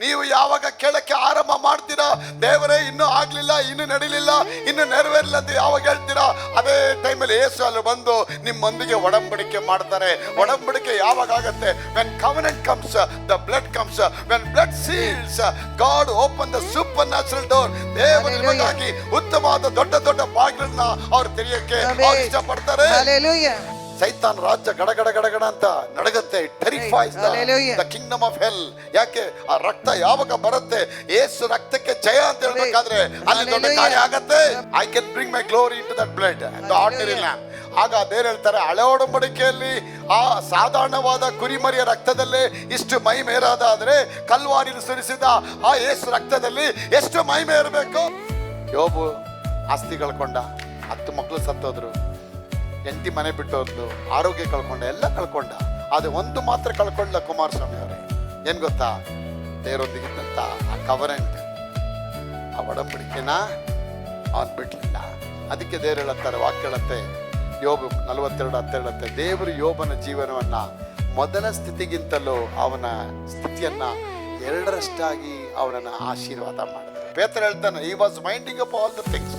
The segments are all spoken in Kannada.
ನೀವು ಯಾವಾಗ ಕೇಳಕ್ಕೆ ಆರಂಭ ಮಾಡ್ತೀರಾ, ದೇವರೇ ಇನ್ನೂ ಆಗ್ಲಿಲ್ಲ, ಇನ್ನು ನಡೀಲಿಲ್ಲ, ಇನ್ನು ನೆರವೇರಿಲ್ಲ ಅಂತ ಯಾವಾಗ ಹೇಳ್ತೀರಾ, ಅದೇ ಟೈಮಲ್ಲಿ ಯೇಸು ಅಲ್ಲಿ ಬಂದು ನಿಮ್ಮೊಂದಿಗೆ ಒಡಂಬಡಿಕೆ ಮಾಡ್ತಾರೆ. ಒಡಂಬಡಿಕೆ ಯಾವಾಗ ಆಗತ್ತೆ? when covenant comes, the blood comes. when blood seals, God open the supernatural door. ದೇವರು ನಿಮಗಾಗಿ ಉತ್ತಮವಾದ ದೊಡ್ಡ ದೊಡ್ಡ ಬಾಗಿಲನ್ನ ಅವ್ರು ತೆರೆಯಕ್ಕೆ ಇಷ್ಟಪಡ್ತಾರೆ. ಸೈತಾನ್ ರಾಜ್ಯ ಗಡಗಡ ಗಡಗಡ ಅಂತ ನಡಗತ್ತೆ. ಟೆರಿಫೈಸ್ ದ ಕಿಂಗ್ಡಮ್ ಆಫ್ ಹೆಲ್. ಯಾಕೆ? ಆ ರಕ್ತ ಯಾವಾಗ ಬರುತ್ತೆ, ಯೇಸು ರಕ್ತಕ್ಕೆ ಜಯ ಅಂತ ಹೇಳ್ಬೇಕಾದ್ರೆ ಅಲ್ಲಿ ದೊಡ್ಡ ಕಾರ್ಯ ಆಗತ್ತೆ. I can bring my glory into that blood, the ordinary lamp. ಆಗ ಅದೇನು ಹೇಳ್ತಾರೆ, ಹಳೆ ಒಡಂಬಡಿಕೆಯಲ್ಲಿ ಆ ಸಾಧಾರಣವಾದ ಕುರಿಮರಿಯ ರಕ್ತದಲ್ಲೇ ಇಷ್ಟು ಮಹಿಮೆ ಇರೋದಾದ್ರೆ ಕಲ್ವಾರಿಯಲ್ಲಿ ಸುರಿಸಿದ ಆ ಯೇಸು ರಕ್ತದಲ್ಲಿ ಎಷ್ಟು ಮಹಿಮೆ ಇರಬೇಕು. ಯೋಬು ಆಸ್ತಿ ಕಳ್ಕೊಂಡ, 10 ಮಕ್ಕಳು ಸತ್ತೋದ್ರು, 8 ಮನೆ ಬಿಟ್ಟೋದ್ರು, ಆರೋಗ್ಯ ಕಳ್ಕೊಂಡ, ಎಲ್ಲ ಕಳ್ಕೊಂಡ. ಅದು ಒಂದು ಮಾತ್ರ ಕಳ್ಕೊಂಡ ಕುಮಾರಸ್ವಾಮಿ ಅವರೇ. ಏನ್ ಗೊತ್ತಾ? ದೇವರೊಂದಿಗಿದ್ದಂತ ಆ ಕವರೆಂಟ್, ಆ ಒಡಂಬಡಿಕೆನ ಅವನ್ ಬಿಡ್ಲಿಲ್ಲ. ಅದಕ್ಕೆ ದೇವರು ಹೇಳುತ್ತಾರೆ, ವಾಕ್ಯ ಹೇಳುತ್ತೆ, ಯೋಬು 42:10 ಹೇಳುತ್ತೆ, ದೇವರು ಯೋಬನ ಜೀವನವನ್ನ ಮೊದಲ ಸ್ಥಿತಿಗಿಂತಲೂ ಅವನ ಸ್ಥಿತಿಯನ್ನ 2ರಷ್ಟಾಗಿ ಅವನನ್ನ ಆಶೀರ್ವಾದ ಮಾಡಿದ್ರು. ಪೇತ್ರ ಹೇಳ್ತಾನೆ, he was winding up all the things.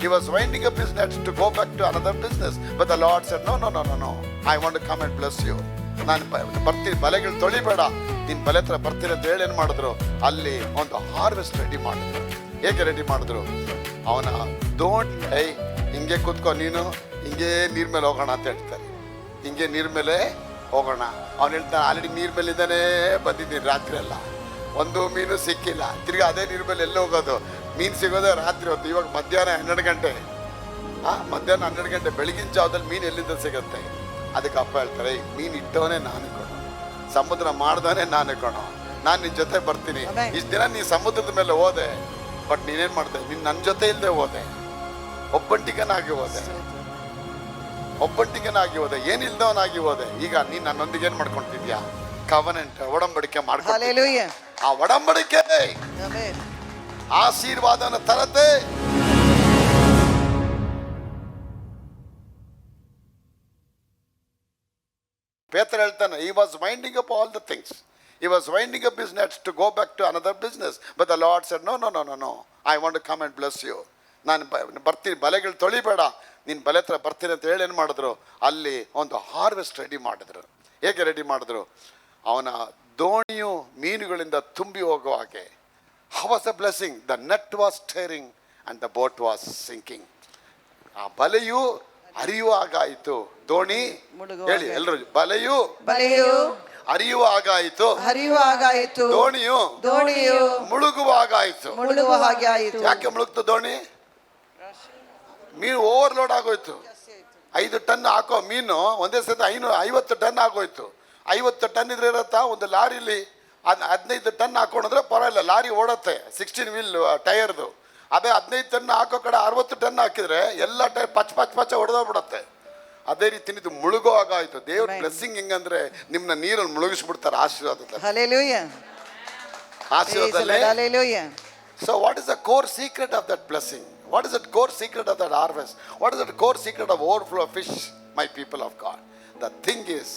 He was winding up his net to go back to another business. But the Lord said, no. I want to come and bless you. ನಾನು ಬರ್ತೀನಿ, ಬಲೆಗಳು ತೊಳಿಬೇಡ, ನೀನು ಬಲೆ ಹತ್ರ ಬರ್ತೀನಿ ಅಂತ ಹೇಳಿ ಏನು ಮಾಡಿದ್ರು, ಅಲ್ಲಿ ಒಂದು ಹಾರ್ವೆಸ್ಟ್ ರೆಡಿ ಮಾಡಿದ್ರು. ಹೇಗೆ ರೆಡಿ ಮಾಡಿದ್ರು? ಅವನ ಹಿಂಗೆ ಕೂತ್ಕೊ, ನೀನು ಹಿಂಗೆ ನೀರ್ ಮೇಲೆ ಹೋಗೋಣ ಅಂತ ಹೇಳ್ತಾರೆ. ಹಿಂಗೆ ನೀರ್ ಮೇಲೆ ಹೋಗೋಣ. ಅವ್ನು ಹೇಳ್ತಾನೆ, ಆಲ್ರೆಡಿ ನೀರ್ ಮೇಲೆ ಇದ್ದಾನೆ ಬಂದಿದ್ದೀನಿ, ರಾತ್ರಿ ಎಲ್ಲ ಒಂದು ಮೀನು ಸಿಕ್ಕಿಲ್ಲ. ತಿರ್ಗಿ ಅದೇ ನೀರ್ ಮೇಲೆ ಎಲ್ಲ ಹೋಗೋದು, ಮೀನು ಸಿಗೋದೇ ರಾತ್ರಿ ಹೊತ್ತು. ಇವಾಗ ಮಧ್ಯಾಹ್ನ 12 ಗಂಟೆ, ಮಧ್ಯಾಹ್ನ 12 ಗಂಟೆ, ಬೆಳಗಿನ ಜಾವದಲ್ಲಿ ಮೀನು ಎಲ್ಲಿಂದ ಸಿಗುತ್ತೆ? ಅದಕ್ಕೆ ಅಪ್ಪ ಹೇಳ್ತಾರೆ, ಮೀನು ಇಟ್ಟವನೇ ನಾನು ಕಣೋ, ಸಮುದ್ರ ಮಾಡ್ದವನೇ ನಾನು ಕಣೋ, ನಾನು ನಿನ್ನ ಜೊತೆ ಬರ್ತೀನಿ. ಇಷ್ಟು ದಿನ ನೀ ಸಮುದ್ರದ ಮೇಲೆ ಹೋದೆ, ಬಟ್ ನೀನೇನ್ ಮಾಡ್ದೆ? ನೀನು ನನ್ನ ಜೊತೆ ಇಲ್ಲದೆ ಹೋದೆ, ಒಬ್ಬಂಟಿಗನಾಗಿ ಹೋದೆ, ಏನಿಲ್ದವನಾಗಿ ಹೋದೆ. ಈಗ ನೀನ್ ನನ್ನೊಂದಿಗೆ ಏನ್ ಮಾಡ್ಕೊಂತಿದ್ಯಾ? ಕವನೆಂಟ್, ಒಡಂಬಡಿಕೆ ಮಾಡ್ಕೊಂಡು. ಆ ಒಡಂಬಡಿಕೆ ಆಶೀರ್ವಾದನ ತರತೆ. ಪೇತ್ರ ಹೇಳ್ತಾನೆ, he was winding up all the things. He was winding up his nets to go back to another business. But the Lord said, no. I want to come and bless you. ನಾನು ಬರ್ತೀನಿ, ಬಲೆಗಳು ತೊಳಿಬೇಡ, ನೀನು ಬಲೆ ಹತ್ರ ಬರ್ತೀನಿ ಅಂತ ಹೇಳಿ ಏನು ಮಾಡಿದ್ರು, ಅಲ್ಲಿ ಒಂದು ಹಾರ್ವೆಸ್ಟ್ ರೆಡಿ ಮಾಡಿದ್ರು. ಹೇಗೆ ರೆಡಿ ಮಾಡಿದ್ರು? ಅವನ ದೋಣಿಯು ಮೀನುಗಳಿಂದ ತುಂಬಿ ಹೋಗುವ ಹಾಗೆ. How was the blessing? The net was tearing and the boat was sinking. ಆ ಬಲೆಯು ಹರಿಯುವಾಗಾಯಿತು, ದೋಣಿ ಹೇಳಿ ಎಲ್ಲರೂ, ಬಲೆಯು ಹರಿಯುವಾಗಾಯಿತು, ದೋಣಿಯು ಮುಳುಗುವಾಗಾಯಿತು. ಯಾಕೆ ಮುಳುಗ್ತು ದೋಣಿ? ಮೀನು ಓವರ್ಲೋಡ್ ಆಗೋಯ್ತು. 5 ಟನ್ ಹಾಕೋ ಮೀನು ಒಂದೇ ಸತಿ 50 ಟನ್ ಆಗೋಯ್ತು. 50 ಟನ್ ಇದ್ರೆ ಇರತ್ತಾ? ಒಂದು ಲಾರಿಲಿ 15 ಟನ್ ಹಾಕೊಂಡ್ರೆ ಪರವಾಗಿಲ್ಲ, ಲಾರಿ ಓಡತ್ತೆ, 16 ವೀಲ್ ಟೈರ್ದು. ಅದೇ 15 ಟನ್ ಹಾಕೋ ಕಡೆ 60 ಟನ್ ಹಾಕಿದ್ರೆ ಎಲ್ಲ ಟೈರ್ ಪಚ್ಚ ಹೊಡೆದೋಗ್ಬಿಡತ್ತೆ. ಅದೇ ರೀತಿ ಇದು ಮುಳುಗೋ ಆಗಾಯ್ತು. ದೇವ್ರ ಬ್ಲೆಸ್ಸಿಂಗ್ ಹೆಂಗಂದ್ರೆ ನಿಮ್ನ ನೀರಲ್ಲಿ ಮುಳುಗಿಸ್ಬಿಡ್ತಾರೆ ಆಶೀರ್ವಾದದಲ್ಲಿ. So what is the core secret of that blessing? What is the core secret of that harvest? What is the core secret of overflow of fish, my people of God? The thing is,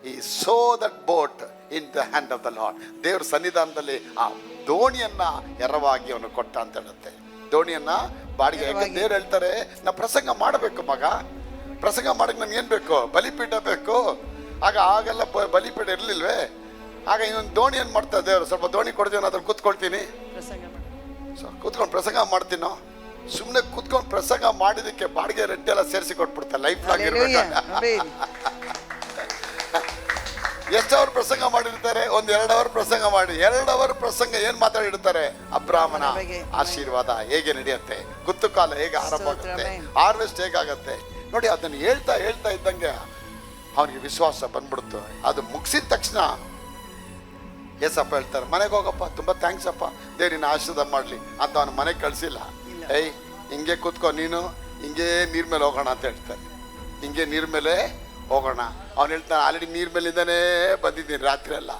he saw that boat in the hand of the Lord. ದೇವ್ರ ಸನ್ನಿಧಾನದಲ್ಲಿ ಆ ದೋಣಿಯನ್ನ ಎರವಾಗಿ ಅವನು ಕೊಟ್ಟ ಅಂತ ಹೇಳುತ್ತೆ. ದೋಣಿಯನ್ನ ಬಾಡಿಗೆ. ದೇವ್ರು ಹೇಳ್ತಾರೆ, ನಾ ಪ್ರಸಂಗ ಮಾಡಬೇಕು ಮಗ, ಪ್ರಸಂಗ ಮಾಡಕ್ಕೆ ನಮ್ಗೆ ಏನು ಬೇಕು? ಬಲಿಪೀಠ ಬೇಕು. ಆಗೆಲ್ಲ ಬಲಿಪೀಠ ಇರಲಿಲ್ವೇ? ಆಗ ಇನ್ನೊಂದು ದೋಣಿ ಏನು ಮಾಡ್ತಾ ದೇವ್ರು, ಸ್ವಲ್ಪ ದೋಣಿ ಕೊಡ್ತೀವಿ, ಅದ್ರಲ್ಲಿ ಕೂತ್ಕೊಳ್ತೀನಿ, ಕೂತ್ಕೊಂಡು ಪ್ರಸಂಗ ಮಾಡ್ತೀನೋ. ಸುಮ್ಮನೆ ಕೂತ್ಕೊಂಡು ಪ್ರಸಂಗ ಮಾಡಿದಕ್ಕೆ ಬಾಡಿಗೆ ರೆಂಟ್ ಎಲ್ಲ ಸೇರಿಸಿ ಕೊಟ್ಬಿಡ್ತಾರೆ. ಲೈಫ್ ಲಾಂಗ್ ಇರ್ಬೇಕು. ಎಷ್ಟು ಅವರ್ ಪ್ರಸಂಗ ಮಾಡಿರ್ತಾರೆ? ಒಂದು 2 ಅವರ್ ಪ್ರಸಂಗ ಮಾಡಿ, 2 ಅವರ್ ಪ್ರಸಂಗ ಏನ್ ಮಾತಾಡಿರ್ತಾರೆ? ಅಬ್ರಾಹ್ಮನ ಆಶೀರ್ವಾದ ಹೇಗೆ ನಡೆಯುತ್ತೆ, ಗುತ್ತುಕಾಲ ಹೇಗೆ ಆರಂಭ ಆಗುತ್ತೆ, ಹಾರ್ವೆಸ್ಟ್ ಹೇಗಾಗತ್ತೆ ನೋಡಿ. ಅದನ್ನು ಹೇಳ್ತಾ ಇದ್ದಂಗೆ ಅವನಿಗೆ ವಿಶ್ವಾಸ ಬಂದ್ಬಿಡ್ತು. ಅದು ಮುಗಿಸಿದ ತಕ್ಷಣ ಏಸಪ್ಪ ಹೇಳ್ತಾರೆ, ಮನೆಗೆ ಹೋಗಪ್ಪ, ತುಂಬಾ ಥ್ಯಾಂಕ್ಸ್ ಅಪ್ಪ, ದೇವ್ರಿನ ಆಶೀರ್ವಾದ ಮಾಡ್ಲಿ ಅಂತ ಅವನ ಮನೆಗೆ ಕಳ್ಸಿಲ್ಲ. ಹಿಂಗೆ ಕೂತ್ಕೊ, ನೀನು ಹಿಂಗೆ ನೀರ್ ಮೇಲೆ ಹೋಗೋಣ ಅಂತ ಹೇಳ್ತಾರೆ. ಹಿಂಗೆ ನೀರ್ ಮೇಲೆ ಹೋಗೋಣ. ಅವ್ನು ಹೇಳ್ತಾನೆ, ಆಲ್ರೆಡಿ ನೀರ್ ಮೇಲಿಂದಾನೇ ಬಂದಿದ್ದೀನಿ, ರಾತ್ರಿ ಎಲ್ಲ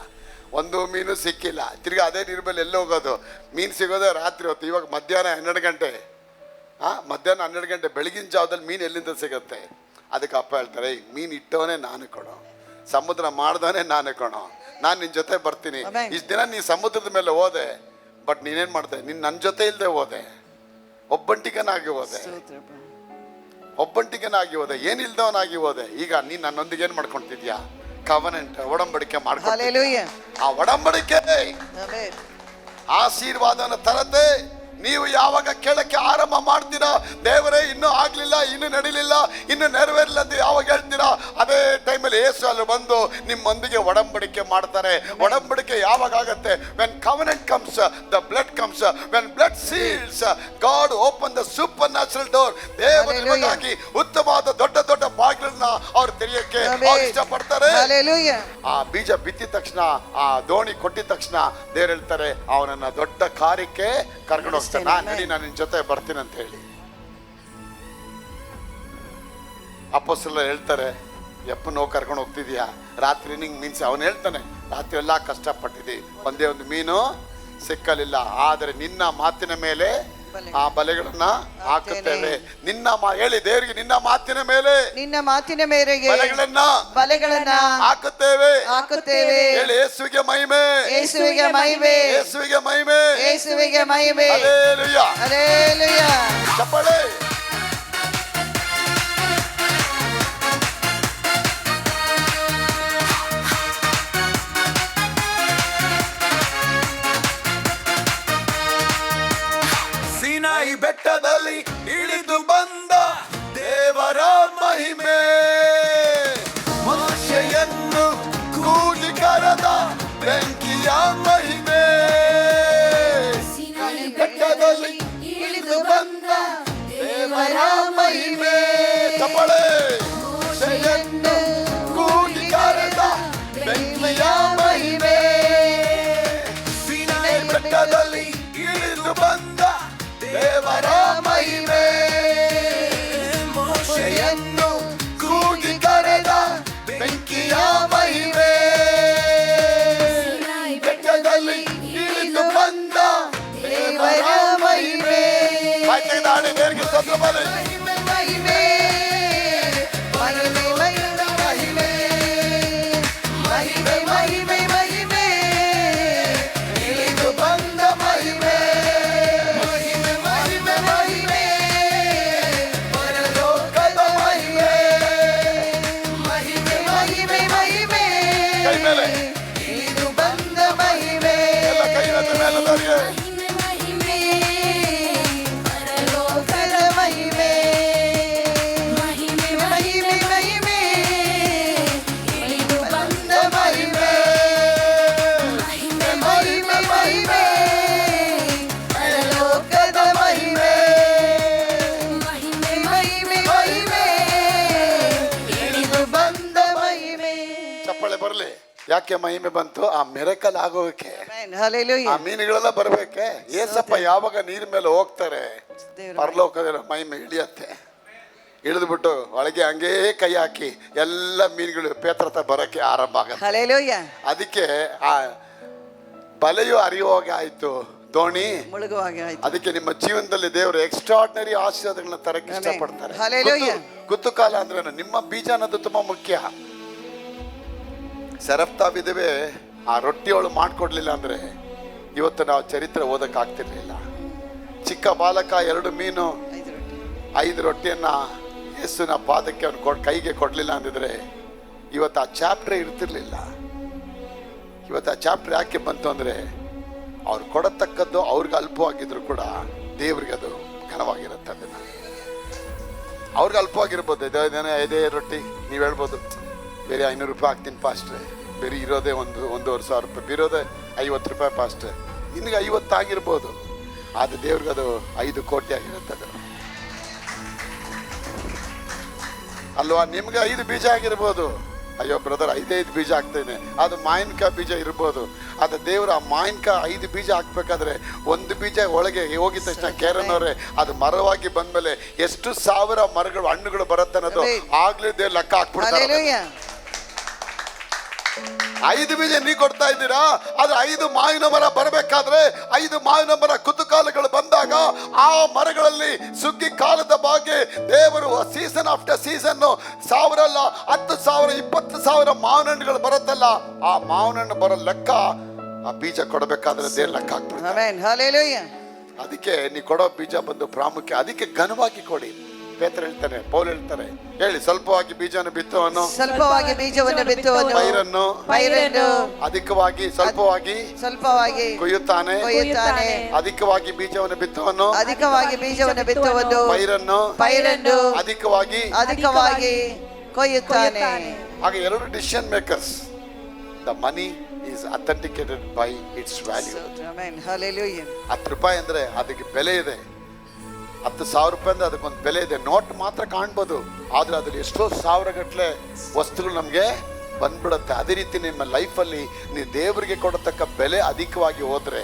ಒಂದು ಮೀನು ಸಿಕ್ಕಿಲ್ಲ. ತಿರ್ಗಿ ಅದೇ ನೀರ್ ಮೇಲೆ ಎಲ್ಲ ಹೋಗೋದು, ಮೀನು ಸಿಗೋದೇ ರಾತ್ರಿ ಹೊತ್ತು. ಇವಾಗ ಮಧ್ಯಾಹ್ನ 12 ಗಂಟೆ, ಮಧ್ಯಾಹ್ನ 12 ಗಂಟೆ, ಬೆಳಗಿನ ಜಾವದಲ್ಲಿ ಮೀನು ಎಲ್ಲಿಂದ ಸಿಗುತ್ತೆ? ಅದಕ್ಕೆ ಅಪ್ಪ ಹೇಳ್ತಾರೆ, ಮೀನು ಇಟ್ಟವನೇ ನಾನು ಕಣೋ, ಸಮುದ್ರ ಮಾಡ್ದವನೇ ನಾನು ಕಣೋ, ನಾನು ನಿನ್ ಜೊತೆ ಬರ್ತೀನಿ. ಇಷ್ಟು ದಿನ ನೀ ಸಮುದ್ರದ ಮೇಲೆ ಹೋದೆ, ಬಟ್ ನೀನೇನ್ ಮಾಡ್ದೆ, ನೀನ್ ನನ್ನ ಜೊತೆ ಇಲ್ದೆ ಹೋದೆ, ಒಬ್ಬಂಟಿಗನಾಗಿ ಹೋದೆ, ಒಬ್ಬಂಟಿಗನಾಗಿ ಹೋದೆ, ಏನಿಲ್ದವನಾಗಿ ಹೋದೆ. ಈಗ ನೀನ್ ನನ್ನೊಂದಿಗೆ ಏನ್ ಮಾಡ್ಕೊಂತಿದ್ಯಾ? ಕವನೆಂಟ್, ಒಡಂಬಡಿಕೆ ಮಾಡ್ಕೊಂಡು. ಆ ಒಡಂಬಡಿಕೆ ಆಶೀರ್ವಾದನ ತರತೆ. ನೀವು ಯಾವಾಗ ಕೇಳಕ್ಕೆ ಆರಂಭ ಮಾಡ್ತೀರಾ, ದೇವರೇ ಇನ್ನೂ ಆಗ್ಲಿಲ್ಲ, ಇನ್ನು ನಡಿಲಿಲ್ಲ, ಇನ್ನು ನೆರವೇರಿಲ್ಲ ಅಂತ ಯಾವಾಗ ಹೇಳ್ತೀರಾ, ಅದೇ ಟೈಮಲ್ಲಿ ಯೇಸು ಅಲ್ಲಿ ಬಂದು ನಿಮ್ಮೊಂದಿಗೆ ಒಡಂಬಡಿಕೆ ಮಾಡ್ತಾರೆ. ಒಡಂಬಡಿಕೆ ಯಾವಾಗ ಆಗತ್ತೆ? When covenant comes, the blood comes. When blood seals, god open the super natural door. ದೇವರು ನಿಮಗಾಗಿ ಉತ್ತಮವಾದ ದೊಡ್ಡ ದೊಡ್ಡ ಬಾಗಿಲನ್ನ ಅವ್ರು ತೆರೆಯಕ್ಕೆ ಇಷ್ಟಪಡ್ತಾರೆ. ಆ ಬೀಜ ಬಿತ್ತಿದ ತಕ್ಷಣ, ಆ ದೋಣಿ ಕೊಟ್ಟಿದ ತಕ್ಷಣ ದೇವ್ರು ಹೇಳ್ತಾರೆ, ಅವನನ್ನ ದೊಡ್ಡ ಕಾರ್ಯಕ್ಕೆ ಕರ್ಕೊಂಡು ಹೋಗ್ತಾರೆ. ನಾನು ನಿನ್ ಜೊತೆ ಬರ್ತೀನಿ ಅಂತ ಹೇಳಿ ಅಪೊಸ್ತಲರು ಹೇಳ್ತಾರೆ, ಯಪ್ಪನೋ ಕರ್ಕೊಂಡು ಹೋಗ್ತಿದ್ಯಾ? ರಾತ್ರಿ ನಿಂಗೆ ಮೀನ್ಸ್ ಅವನು ಹೇಳ್ತಾನೆ, ರಾತ್ರಿ ಎಲ್ಲ ಕಷ್ಟಪಟ್ಟಿದ್ದಿ, ಒಂದೇ ಒಂದು ಮೀನು ಸಿಕ್ಕಲಿಲ್ಲ, ಆದರೆ ನಿನ್ನ ಮಾತಿನ ಮೇಲೆ ಆ ಬಲೆಗಳನ್ನ ಹಾಕುತ್ತೇವೆ. ಹೇಳಿ ದೇವರಿಗೆ, ನಿನ್ನ ಮಾತಿನ ಮೇಲೆ, ನಿನ್ನ ಮಾತಿನ ಮೇರೆಗೆ ಬಲೆಗಳನ್ನ ಹಾಕುತ್ತೇವೆ. ಹೇಳಿ, ಯೇಸುವಿಗೆ ಮಹಿಮೆ, ಯೇಸುವಿಗೆ ಮಹಿಮೆ, ಯೇಸುವಿಗೆ ಮಹಿಮೆ, ಯೇಸುವಿಗೆ ಮಹಿಮೆ. Hallelujah, hallelujah. ಚಪ್ಪಾಳೆ. ಸೀನಾಯಿ ಬೆಟ್ಟದಲ್ಲಿ ಇಳಿದು ಬಂದ ದೇವರ ಮಹಿಮೆ, ಮನುಷ್ಯಯನ್ನು ಕೂಗಿ ಕರೆದ ಬೆಂಕಿಯ ಮಹಿಮೆ. ಸೀನಾಯಿ ಬೆಟ್ಟದಲ್ಲಿ ಇಳಿದು ಬಂದ ದೇವರ ಮಹಿಮೆ. ಚಪ್ಪಳೆ. ಮನುಷ್ಯಯನ್ನು ಕೂಗಿ ಕರೆದ ಬೆಂಕಿಯ ಮಹಿಮೆ. ಸೀನಾಯಿ ಬೆಟ್ಟದಲ್ಲಿ ಇಳಿದು ಬಂದ ದೇವರ ಮಹಿಮೆ, ಮೋಶೆಯನ್ನು ಕೂಗಿ ಕರೆದ ಬೆಂಕಿಯ ಮಹಿಮೆ. ಬೆಟ್ಟದಲ್ಲಿ ಇಳಿದು ಬಂದ ದೇವರ ಮಹಿಮೆ. ಬಾಯ್ತೆಗೆದಾಡಿ ದೇವರಿಗೆ ಸ್ತೋತ್ರ ಮಾಡಿ. ಮಹಿಮೆ ಮಹಿಮೆ ಮಹಿಮೆ ಮಹಿಮೆ ಮಹಿಮೆ ಮಹಿಮೆ ಇಳಿದು ಬಂದ ಮಹಿಮೆ, ಇದು ಬಂದ ಮಹಿಮೆ. ಎಲ್ಲ ಕೈ ಎತ್ತಿ ಮೇಲದವರಿಗೆ. ಮಹಿಮೆ ಪರಲೋಕದ ಮಹಿಮೆ, ಮಹಿಮೆ ಮಹಿಮೆ ಮಹಿಮೆ ಇದು ಬಂದ ಮಹಿಮೆ. ಮಹಿಮೆ ಮಹಿಮೆ ಮಹಿಮೆ ಪರಲೋಕದ ಮಹಿಮೆ, ಮಹಿಮೆ ಮಹಿಮೆ ಮಹಿಮೆ ಇದು ಬಂದ ಮಹಿಮೆ. ಚಪ್ಪಳೆ ಬರಲಿ. ಯಾಕೆ ಮಹಿಮೆ ಬಂತು? ಆ ಮಿರಕಲ್ ಆಗೋಕೆ, ಹಲ್ಲೆಲೂಯಾ. ಆ ಮೀನುಗಳೆಲ್ಲ ಬರ್ಬೇಕೆ. ಏಸಪ್ಪ ಯಾವಾಗ ನೀರ್ ಮೇಲೆ ಹೋಗ್ತಾರೆ, ಪರಲೋಕದ ಮಹಿಮೆ ಇಳಿಯತ್ತೆ. ಇಳಿದ್ಬಿಟ್ಟು ಒಳಗೆ ಹಂಗೇ ಕೈ ಹಾಕಿ ಎಲ್ಲ ಮೀನುಗಳು ಪೇತ್ರತ ಬರಕ್ಕೆ ಆರಂಭ ಆಗತ್ತೆ. ಹಲ್ಲೆಲೂಯಾ. ಅದಕ್ಕೆ ಆ ಬಲೆಯು ಹರಿಯುವಾಗ ಆಯ್ತು, ದೋಣಿ ಮುಳುಗುವಾಗ ಆಯ್ತು. ಅದಕ್ಕೆ ನಿಮ್ಮ ಜೀವನದಲ್ಲಿ ದೇವರು ಎಕ್ಸ್ಟ್ರಾರ್ಡಿನರಿ ಆಶೀರ್ವಾದಗಳನ್ನ ತರಕ್ಕೆ ಇಷ್ಟಪಡ್ತಾರೆ. ಹಲ್ಲೆಲೂಯಾ. ಕುತೂಹಲ ಅಂದ್ರೆ ನಿಮ್ಮ ಬೀಜ ಅನ್ನೋದು ತುಂಬಾ ಮುಖ್ಯ. ಸರಫ್ತಾ ವಿಧವೆ ಆ ರೊಟ್ಟಿಯೊಳು ಮಾಡ್ಕೊಡ್ಲಿಲ್ಲ ಅಂದ್ರೆ ಇವತ್ತು ನಾವು ಚರಿತ್ರೆ ಓದಕ್ ಆಗ್ತಿರ್ಲಿಲ್ಲ. ಚಿಕ್ಕ ಬಾಲಕ 2 ಮೀನು 5 ರೊಟ್ಟಿಯನ್ನ ಯೇಸುವಿನ ಪಾದಕ್ಕೆ ಅವನು ಕೈಗೆ ಕೊಡ್ಲಿಲ್ಲ ಅಂದಿದ್ರೆ ಇವತ್ತು ಆ ಚಾಪ್ಟರ್ ಇರ್ತಿರ್ಲಿಲ್ಲ. ಇವತ್ತು ಆ ಚಾಪ್ಟರ್ ಯಾಕೆ ಬಂತು ಅಂದ್ರೆ ಅವ್ರು ಕೊಡತಕ್ಕದ್ದು ಅವ್ರಿಗೆ ಅಲ್ಪವಾಗಿದ್ರು ಕೂಡ ದೇವ್ರಿಗೆ ಅದು ಘನವಾಗಿರುತ್ತೆ. ಅದನ್ನ ಅವ್ರಿಗೆ ಅಲ್ಪವಾಗಿರ್ಬೋದು, ಇದೇ ರೊಟ್ಟಿ ನೀವು ಹೇಳ್ಬೋದು, ಬೇರೆ 500 ರೂಪಾಯಿ ಹಾಕ್ತೀನಿ ಪಾಸ್ಟ್ರೆ, ಬೇರೆ ಇರೋದೇ 1,500 ರೂಪಾಯಿ, ಬೇರೋದೇ 50 ರೂಪಾಯಿ ಪಾಸ್ಟ್ರೆ, ನಿನಗೆ 50 ಆಗಿರ್ಬೋದು, ಆದರೆ ದೇವ್ರಿಗೆ ಅದು 5 ಕೋಟಿ ಆಗಿರುತ್ತೆ. ಅದು ಅಲ್ವಾ? ನಿಮ್ಗೆ 5 ಬೀಜ ಆಗಿರ್ಬೋದು, ಅಯ್ಯೋ ಬ್ರದರ್ 5 ಬೀಜ ಆಗ್ತೇನೆ, ಅದು ಮಾವಿನಕಾಯಿ ಬೀಜ ಇರ್ಬೋದು. ಅದು ದೇವ್ರ ಆ ಮಾವಿನಕಾಯಿ 5 ಬೀಜ ಹಾಕ್ಬೇಕಾದ್ರೆ 1 ಬೀಜ ಒಳಗೆ ಹೋಗಿದ ತಕ್ಷಣ ಕೇರನವ್ರೆ ಅದು ಮರವಾಗಿ ಬಂದ್ಮೇಲೆ ಎಷ್ಟು 1000 ಮರಗಳು ಹಣ್ಣುಗಳು ಬರುತ್ತೆ ಅನ್ನೋದು ಆಗ್ಲೇ ದೇವ್ರ ಲೆಕ್ಕ ಹಾಕ್ಬಿಡ್ತಾರೆ. 5 ಬೀಜ ನೀ ಕೊಡ್ತಾ ಇದ್ದೀರಾ, ಆದ್ರೆ 5 ಮಾವಿನ ಮರ ಬರಬೇಕಾದ್ರೆ 5 ಮಾವಿನ ಮರ ಕುತುಕಾಲಗಳು ಬಂದಾಗ ಆ ಮರಗಳಲ್ಲಿ ಸುಗ್ಗಿ ಕಾಲದ ಬಗ್ಗೆ ದೇವರು ಸೀಸನ್ ಆಫ್ಟರ್ ಸೀಸನ್ 1000 ಅಲ್ಲ 10,000 20,000 ಮಾವಿನ ಹಣ್ಣುಗಳು ಬರುತ್ತಲ್ಲ, ಆ ಮಾವಿನ ಹಣ್ಣು ಬರೋ ಲೆಕ್ಕ ಆ ಬೀಜ ಕೊಡಬೇಕಾದ್ರೆ ದೇವ್ರ ಲೆಕ್ಕ ಹಾಕ್ಬಿಡ್ತಾರೆ. Amen hallelujah. ಅದಕ್ಕೆ ನೀ ಕೊಡೋ ಬೀಜ ಬಂದು ಪ್ರಾಮುಖ್ಯ, ಅದಕ್ಕೆ ಘನವಾಗಿ ಕೊಡಿ. ಪೇತ್ರ ಹೇಳ್ತಾನೆ, ಪೌಲ್ ಹೇಳ್ತಾರೆ, ಹೇಳಿ ಸ್ವಲ್ಪವಾಗಿ ಬೀಜವನ್ನು ಬಿತ್ತುವನು, ಸ್ವಲ್ಪವಾಗಿ ಬೀಜವನ್ನು ಬಿತ್ತುವನು ಪೈರನ್ನು ಅಧಿಕವಾಗಿ ಸ್ವಲ್ಪವಾಗಿ ಕೊಯ್ಯುತ್ತಾನೆ, ಅಧಿಕವಾಗಿ ಬೀಜವನ್ನು ಬಿತ್ತುವನು ಪೈರನ್ನು ಅಧಿಕವಾಗಿ ಕೊಯ್ಯುತ್ತಾನೆ. ಹಾಗೆ ಎರಡು decision makers. The money is authenticated by it's value. Amen hallelujah. 10 ರೂಪಾಯಿ ಅಂದ್ರೆ ಅದಕ್ಕೆ ಬೆಲೆ ಇದೆ. 10,000 ರೂಪಾಯಿ ಅಂದ್ರೆ ಅದಕ್ಕೊಂದು ಬೆಲೆ ಇದೆ. ನೋಟ್ ಮಾತ್ರ ಕಾಣ್ಬೋದು, ಆದ್ರೆ ಅದ್ರಲ್ಲಿ ಎಷ್ಟೋ ಸಾವಿರಗಟ್ಟಲೆ ವಸ್ತುಗಳು ನಮ್ಗೆ ಬಂದ್ಬಿಡುತ್ತೆ. ಅದೇ ರೀತಿ ನಿಮ್ಮ ಲೈಫಲ್ಲಿ ನೀವು ದೇವರಿಗೆ ಕೊಡತಕ್ಕ ಬೆಲೆ ಅಧಿಕವಾಗಿ ಹೋದ್ರೆ,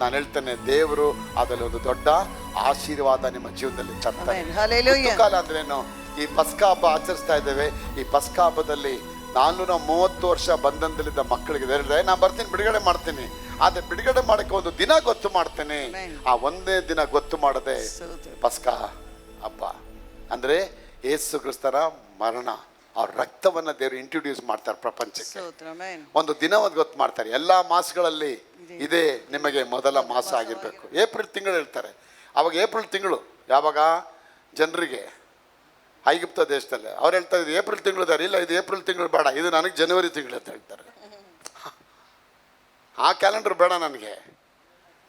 ನಾನು ಹೇಳ್ತೇನೆ, ದೇವರು ಅದರಲ್ಲಿ ಒಂದು ದೊಡ್ಡ ಆಶೀರ್ವಾದ ನಿಮ್ಮ ಜೀವನದಲ್ಲಿ ತರ್ತಾರೆ. ಕಾಲ ಅಂದ್ರೇನು? ಈ ಪಸ್ಕಾ ಹಬ್ಬ ಆಚರಿಸ್ತಾ ಇದ್ದೇವೆ. ಈ ಪಸ್ಕಾ ಹಬ್ಬದಲ್ಲಿ 430 ವರ್ಷ ಬಂಧನದಲ್ಲಿದ್ದ ಮಕ್ಕಳಿಗೆ ಹೇಳಿದ್ರೆ, ನಾನು ಬರ್ತೀನಿ, ಬಿಡುಗಡೆ ಮಾಡ್ತೀನಿ. ಆದ್ರೆ ಬಿಡುಗಡೆ ಮಾಡಕ್ಕೆ ಒಂದು ದಿನ ಗೊತ್ತು ಮಾಡ್ತೇನೆ. ಆ ಒಂದೇ ದಿನ ಗೊತ್ತು ಮಾಡದೆ ಪಸ್ಕಾ ಹಬ್ಬ ಅಂದ್ರೆ ಯೇಸು ಕ್ರಿಸ್ತನ ಮರಣ, ಅವ್ರ ರಕ್ತವನ್ನ ದೇವರು ಇಂಟ್ರೊಡ್ಯೂಸ್ ಮಾಡ್ತಾರೆ ಪ್ರಪಂಚಕ್ಕೆ. ಒಂದು ದಿನ ಒಂದು ಗೊತ್ತು ಮಾಡ್ತಾರೆ. ಎಲ್ಲಾ ಮಾಸಗಳಲ್ಲಿ ಇದೇ ನಿಮಗೆ ಮೊದಲ ಮಾಸ ಆಗಿರ್ಬೇಕು. ಏಪ್ರಿಲ್ ತಿಂಗಳು ಹೇಳ್ತಾರೆ. ಅವಾಗ ಏಪ್ರಿಲ್ ತಿಂಗಳು ಯಾವಾಗ ಜನರಿಗೆ ಐಗುಪ್ತ ದೇಶದಲ್ಲಿ ಅವ್ರು ಹೇಳ್ತಾ ಇದ್ರು ಏಪ್ರಿಲ್ ತಿಂಗಳು ಇದ್ದಾರೆ, ಇಲ್ಲ ಇದು ಏಪ್ರಿಲ್ ತಿಂಗಳು ಬೇಡ, ಇದು ನನಗೆ ಜನವರಿ ತಿಂಗಳು ಅಂತ ಹೇಳ್ತಾರೆ. ಆ ಕ್ಯಾಲೆಂಡರ್ ಬೇಡ ನನಗೆ.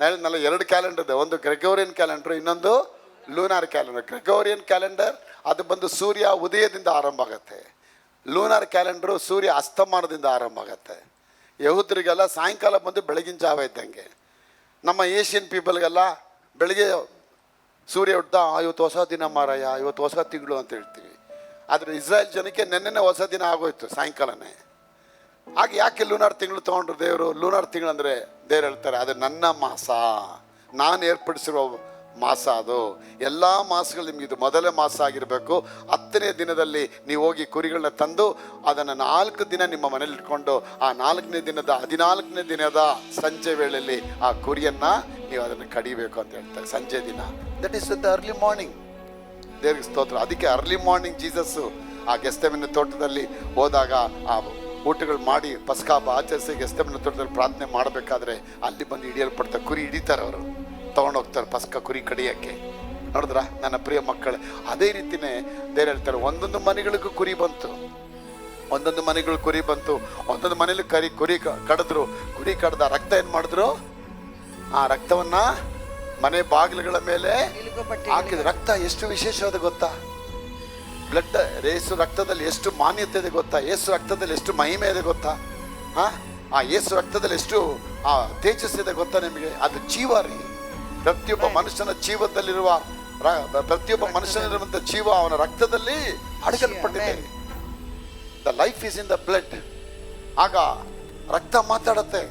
ನಾನು 2 ಕ್ಯಾಲೆಂಡರ್ ಇದೆ, ಒಂದು ಗ್ರೆಗೋರಿಯನ್ ಕ್ಯಾಲೆಂಡರ್, ಇನ್ನೊಂದು ಲೂನಾರ್ ಕ್ಯಾಲೆಂಡರ್. ಗ್ರೆಗೋರಿಯನ್ ಕ್ಯಾಲೆಂಡರ್ ಅದು ಬಂದು ಸೂರ್ಯ ಉದಯದಿಂದ ಆರಂಭ ಆಗುತ್ತೆ. ಲೂನಾರ್ ಕ್ಯಾಲೆಂಡರು ಸೂರ್ಯ ಅಸ್ತಮಾನದಿಂದ ಆರಂಭ ಆಗುತ್ತೆ. ಯಹೂದ್ರಿಗೆಲ್ಲ ಸಾಯಂಕಾಲ ಬಂದು ಬೆಳಗಿನ ಜಾವ ಇದ್ದಂಗೆ. ನಮ್ಮ ಏಷ್ಯನ್ ಪೀಪಲ್ಗೆಲ್ಲ ಬೆಳಗ್ಗೆ ಸೂರ್ಯ ಹುಡ್ತಾ ಇವತ್ತು ಹೊಸ ದಿನ ಮಾರಾಯ, ಇವತ್ತು ಹೊಸ ತಿಂಗಳು ಅಂತ ಹೇಳ್ತೀವಿ. ಆದರೆ ಇಸ್ರಾಯೇಲ್ ಜನಕ್ಕೆ ನೆನ್ನೆನೇ ಹೊಸ ದಿನ ಆಗೋಯ್ತು ಸಾಯಂಕಾಲನೇ. ಹಾಗೆ ಯಾಕೆ ಲೂನಾರ್ ತಿಂಗಳು ತೊಗೊಂಡ್ರು ದೇವರು? ಲೂನಾರ್ ತಿಂಗಳು ಅಂದರೆ ದೇವ್ರು ಹೇಳ್ತಾರೆ, ಅದು ನನ್ನ ಮಾಸ, ನಾನು ಏರ್ಪಡಿಸಿರೋ ಮಾಸ. ಅದು ಎಲ್ಲ ಮಾಸಗಳು ನಿಮ್ಗೆ ಇದು ಮೊದಲೇ ಮಾಸ ಆಗಿರಬೇಕು. 10ನೇ ದಿನದಲ್ಲಿ ನೀವು ಹೋಗಿ ಕುರಿಗಳನ್ನ ತಂದು ಅದನ್ನು 4 ದಿನ ನಿಮ್ಮ ಮನೇಲಿ ಇಟ್ಕೊಂಡು ಆ 4ನೇ ದಿನದ 14ನೇ ದಿನದ ಸಂಜೆ ವೇಳೆಯಲ್ಲಿ ಆ ಕುರಿಯನ್ನ ನೀವು ಅದನ್ನು ಕಡಿಬೇಕು ಅಂತ ಹೇಳ್ತಾರೆ. ಸಂಜೆ ದಿನ, that is the early morning. ದೇವ್ರಿಗೆ ಸ್ತೋತ್ರ. ಅದಕ್ಕೆ ಅರ್ಲಿ ಮಾರ್ನಿಂಗ್ ಜೀಸಸ್ಸು ಆ ಗೆಸ್ತೇಮನೆ ತೋಟದಲ್ಲಿ ಹೋದಾಗ ಆ ಊಟಗಳು ಮಾಡಿ ಪಸ್ಕಾ ಹಬ್ಬ ಆಚರಿಸಿ ಗೆಸ್ತೇಮನೆ ತೋಟದಲ್ಲಿ ಪ್ರಾರ್ಥನೆ ಮಾಡಬೇಕಾದ್ರೆ ಅಲ್ಲಿ ಬಂದು ಹಿಡಿಯಲ್ಪಡ್ತಾರೆ. ಕುರಿ ಹಿಡಿತಾರೆ, ಅವರು ತೊಗೊಂಡೋಗ್ತಾರೆ ಪಸ್ಕಾ ಕುರಿ ಕಡಿಯೋಕ್ಕೆ. ನೋಡಿದ್ರ ನನ್ನ ಪ್ರಿಯ ಮಕ್ಕಳೇ, ಅದೇ ರೀತಿನೇ ದೇವ್ರು ಹೇಳ್ತಾರೆ, ಒಂದೊಂದು ಮನೆಗಳಿಗೂ ಕುರಿ ಬಂತು, ಒಂದೊಂದು ಮನೆಗಳು ಕುರಿ ಬಂತು, ಒಂದೊಂದು ಮನೇಲಿ ಕುರಿ ಕಡಿದ್ರು. ಕುರಿ ಕಡ್ದ ರಕ್ತ ಏನು ಮಾಡಿದ್ರು? ಆ ರಕ್ತವನ್ನ ಮನೆ ಬಾಗಿಲುಗಳ ಮೇಲೆ ಹಾಕಿದ. ರಕ್ತ ಎಷ್ಟು ವಿಶೇಷವಾದ ಗೊತ್ತಾ? ಬ್ಲಡ್, ಯೇಸು ರಕ್ತದಲ್ಲಿ ಎಷ್ಟು ಮಾನ್ಯತೆ ಇದೆ ಗೊತ್ತಾ? ಯೇಸು ರಕ್ತದಲ್ಲಿ ಎಷ್ಟು ಮಹಿಮೆ ಇದೆ ಗೊತ್ತಾ? ಆ ಯೇಸು ರಕ್ತದಲ್ಲಿ ಎಷ್ಟು ಆ ತೇಜಸ್ಸಿದೆ ಗೊತ್ತಾ ನಿಮಗೆ? ಅದು ಜೀವ ರೀ. ಪ್ರತಿಯೊಬ್ಬ ಮನುಷ್ಯನ ಜೀವದಲ್ಲಿರುವ ಪ್ರತಿಯೊಬ್ಬ ಮನುಷ್ಯನಿರುವಂತ ಜೀವ ಅವನ ರಕ್ತದಲ್ಲಿ ಅಡಗಲ್ಪಟ್ಟಿದೆ. The life is in the blood. ಆಗ ರಕ್ತ ಮಾತಾಡತ್ತೆ.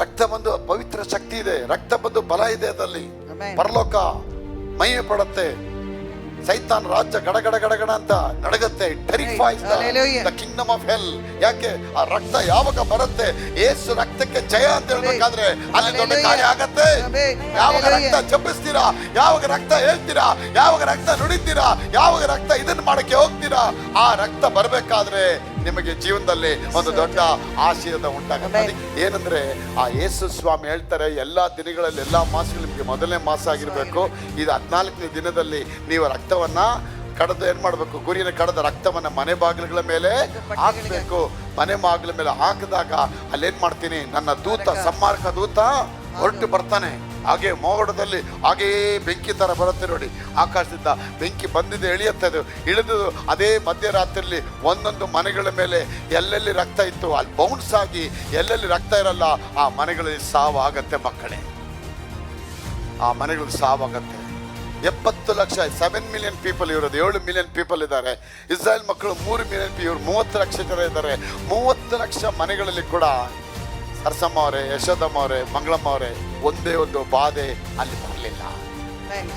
ರಕ್ತ ಬಂದು ಪವಿತ್ರ ಶಕ್ತಿ ಇದೆ, ರಕ್ತ ಬಂದು ಬಲ ಇದೆ, ಅದರಲ್ಲಿ ಪರಲೋಕ ಮಹಿಮೆ ಪಡುತ್ತೆ. ಸೈತಾನ್ ರಾಜ್ಯ ಗಡಗಡ ಗಡಗಡ ಅಂತ ನಡಗತ್ತೆ. ಟೆರಿಫೈಸ್ ದ ಕಿಂಗ್ಡಮ್ ಆಫ್ ಹೆಲ್. ಯಾಕೆ? ಆ ರಕ್ತ ಯಾವಾಗ ಬರುತ್ತೆ, ಯೇಸು ರಕ್ತಕ್ಕೆ ಜಯ ಅಂತ ಹೇಳ್ಬೇಕಾದ್ರೆ ಅಲ್ಲಿ ದೊಡ್ಡ ಕಾರ್ಯ ಆಗತ್ತೆ. ಯಾವಾಗ ರಕ್ತ ಜಪಿಸ್ತೀರಾ, ಯಾವಾಗ ರಕ್ತ ಹೇಳ್ತೀರಾ, ಯಾವಾಗ ರಕ್ತ ನುಡಿತೀರಾ, ಯಾವಾಗ ರಕ್ತ ಇದನ್ನ ಮಾಡಕ್ಕೆ ಹೋಗ್ತೀರಾ, ಆ ರಕ್ತ ಬರ್ಬೇಕಾದ್ರೆ ನಿಮಗೆ ಜೀವನದಲ್ಲಿ ಒಂದು ದೊಡ್ಡ ಆಶೀರ್ವಾದ ಉಂಟಾಗುತ್ತೆ. ಏನಂದ್ರೆ ಆ ಯೇಸು ಸ್ವಾಮಿ ಹೇಳ್ತಾರೆ, ಎಲ್ಲಾ ದಿನಗಳಲ್ಲಿ ಎಲ್ಲಾ ಮಾಸಗಳು ನಿಮಗೆ ಮೊದಲನೇ ಮಾಸ ಆಗಿರ್ಬೇಕು. ಇದು 14ನೇ ದಿನದಲ್ಲಿ ನೀವು ರಕ್ತವನ್ನ ಕಡದು ಏನ್ ಮಾಡ್ಬೇಕು? ಕುರಿನ ಕಡದ ರಕ್ತವನ್ನ ಮನೆ ಬಾಗಿಲುಗಳ ಮೇಲೆ ಹಾಕ್ಬೇಕು. ಮನೆ ಬಾಗಿಲ ಮೇಲೆ ಹಾಕಿದಾಗ ಅಲ್ಲೇನ್ ಮಾಡ್ತೀನಿ, ನನ್ನ ದೂತ, ಸನ್ಮಾರ್ಗ ದೂತ ಹೊರಟು ಬರ್ತಾನೆ. ಹಾಗೆ ಮೋಡದಲ್ಲಿ ಹಾಗೇ ಬೆಂಕಿ ತರ ಬರುತ್ತೆ ನೋಡಿ, ಆಕಾಶದಿಂದ ಬೆಂಕಿ ಬಂದಿದೆ, ಇಳಿಯುತ್ತೆ. ಅದು ಇಳಿದು ಅದೇ ಮಧ್ಯರಾತ್ರಿಯಲ್ಲಿ ಒಂದೊಂದು ಮನೆಗಳ ಮೇಲೆ ಎಲ್ಲೆಲ್ಲಿ ರಕ್ತ ಇತ್ತು ಅಲ್ಲಿ ಬೌನ್ಸ್ ಆಗಿ, ಎಲ್ಲೆಲ್ಲಿ ರಕ್ತ ಇರಲ್ಲ ಆ ಮನೆಗಳಲ್ಲಿ ಸಾವಾಗತ್ತೆ. ಮಕ್ಕಳೇ, ಆ ಮನೆಗಳಲ್ಲಿ ಸಾವಾಗತ್ತೆ. 70 ಲಕ್ಷ, 7 ಮಿಲಿಯನ್ ಪೀಪಲ್ ಇರೋದು, 7 ಮಿಲಿಯನ್ ಪೀಪಲ್ ಇದ್ದಾರೆ. ಇಸ್ರಾಯೇಲ್ ಮಕ್ಕಳು 3 ಮಿಲಿಯನ್, ಇವರು 30 ಲಕ್ಷ ಜನ ಇದ್ದಾರೆ. 30 ಲಕ್ಷ ಮನೆಗಳಲ್ಲಿ ಕೂಡ ಸರಸಮ್ಮ ಅವರೇ, ಯಶೋದಮ್ಮ ಅವರೇ, ಮಂಗಳಮ್ಮ ಅವರೇ, ಒಂದೇ ಒಂದು ಬಾಧೆ ಅಲ್ಲಿ ಬರಲಿಲ್ಲ.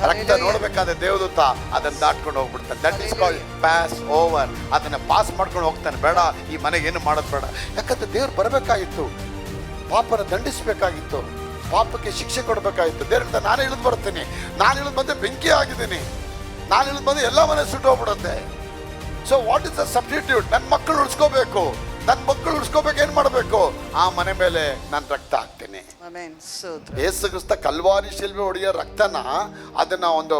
ರಕ್ತ ನೋಡ್ಬೇಕಾದ್ರೆ ದೇವದೂತ ಅದನ್ನ ದಾಟ್ಕೊಂಡು ಹೋಗ್ಬಿಡ್ತಾನೆ. That is called pass over. ಅದನ್ನ ಪಾಸ್ ಮಾಡ್ಕೊಂಡು ಹೋಗ್ತಾನೆ. ಬೇಡ, ಈ ಮನೆಗೆ ಏನು ಮಾಡೋದು ಬೇಡ. ಯಾಕಂದ್ರೆ ದೇವ್ರು ಬರಬೇಕಾಗಿತ್ತು, ಪಾಪನ ದಂಡಿಸ್ಬೇಕಾಗಿತ್ತು. ಪಾಪಕ್ಕೆ ಶಿಕ್ಷೆ ಕೊಡಬೇಕಾಯ್ತು. ದೇವ್ರ ನಾನು ಇಳಿದು ಬರ್ತೀನಿ, ನಾನು ಇಳಿದು ಬಂದೆ ಬೆಂಕಿ ಆಗಿದ್ದೀನಿ, ನಾನು ಇಳಿದು ಬಂದು ಎಲ್ಲ ಮನೆ ಸುಟ್ಟು ಹೋಗ್ಬಿಡುತ್ತೆ. So what is the substitute? ನನ್ನ ಮಕ್ಕಳು ಉಳಿಸ್ಕೋಬೇಕು, ನನ್ನ ಮಕ್ಕಳು ಉಳಿಸ್ಕೋಬೇಕು. ಏನ್ ಮಾಡಬೇಕು? ಆ ಮನೆ ಮೇಲೆ ನಾನು ರಕ್ತ ಹಾಕ್ತೀನಿ. ಯೇಸು ಕ್ರಿಸ್ತ ಕಲ್ವಾರಿ ಶಿಲ್ಬೆ ಹೊಡೆಯೋ ರಕ್ತನ ಅದನ್ನ ಒಂದು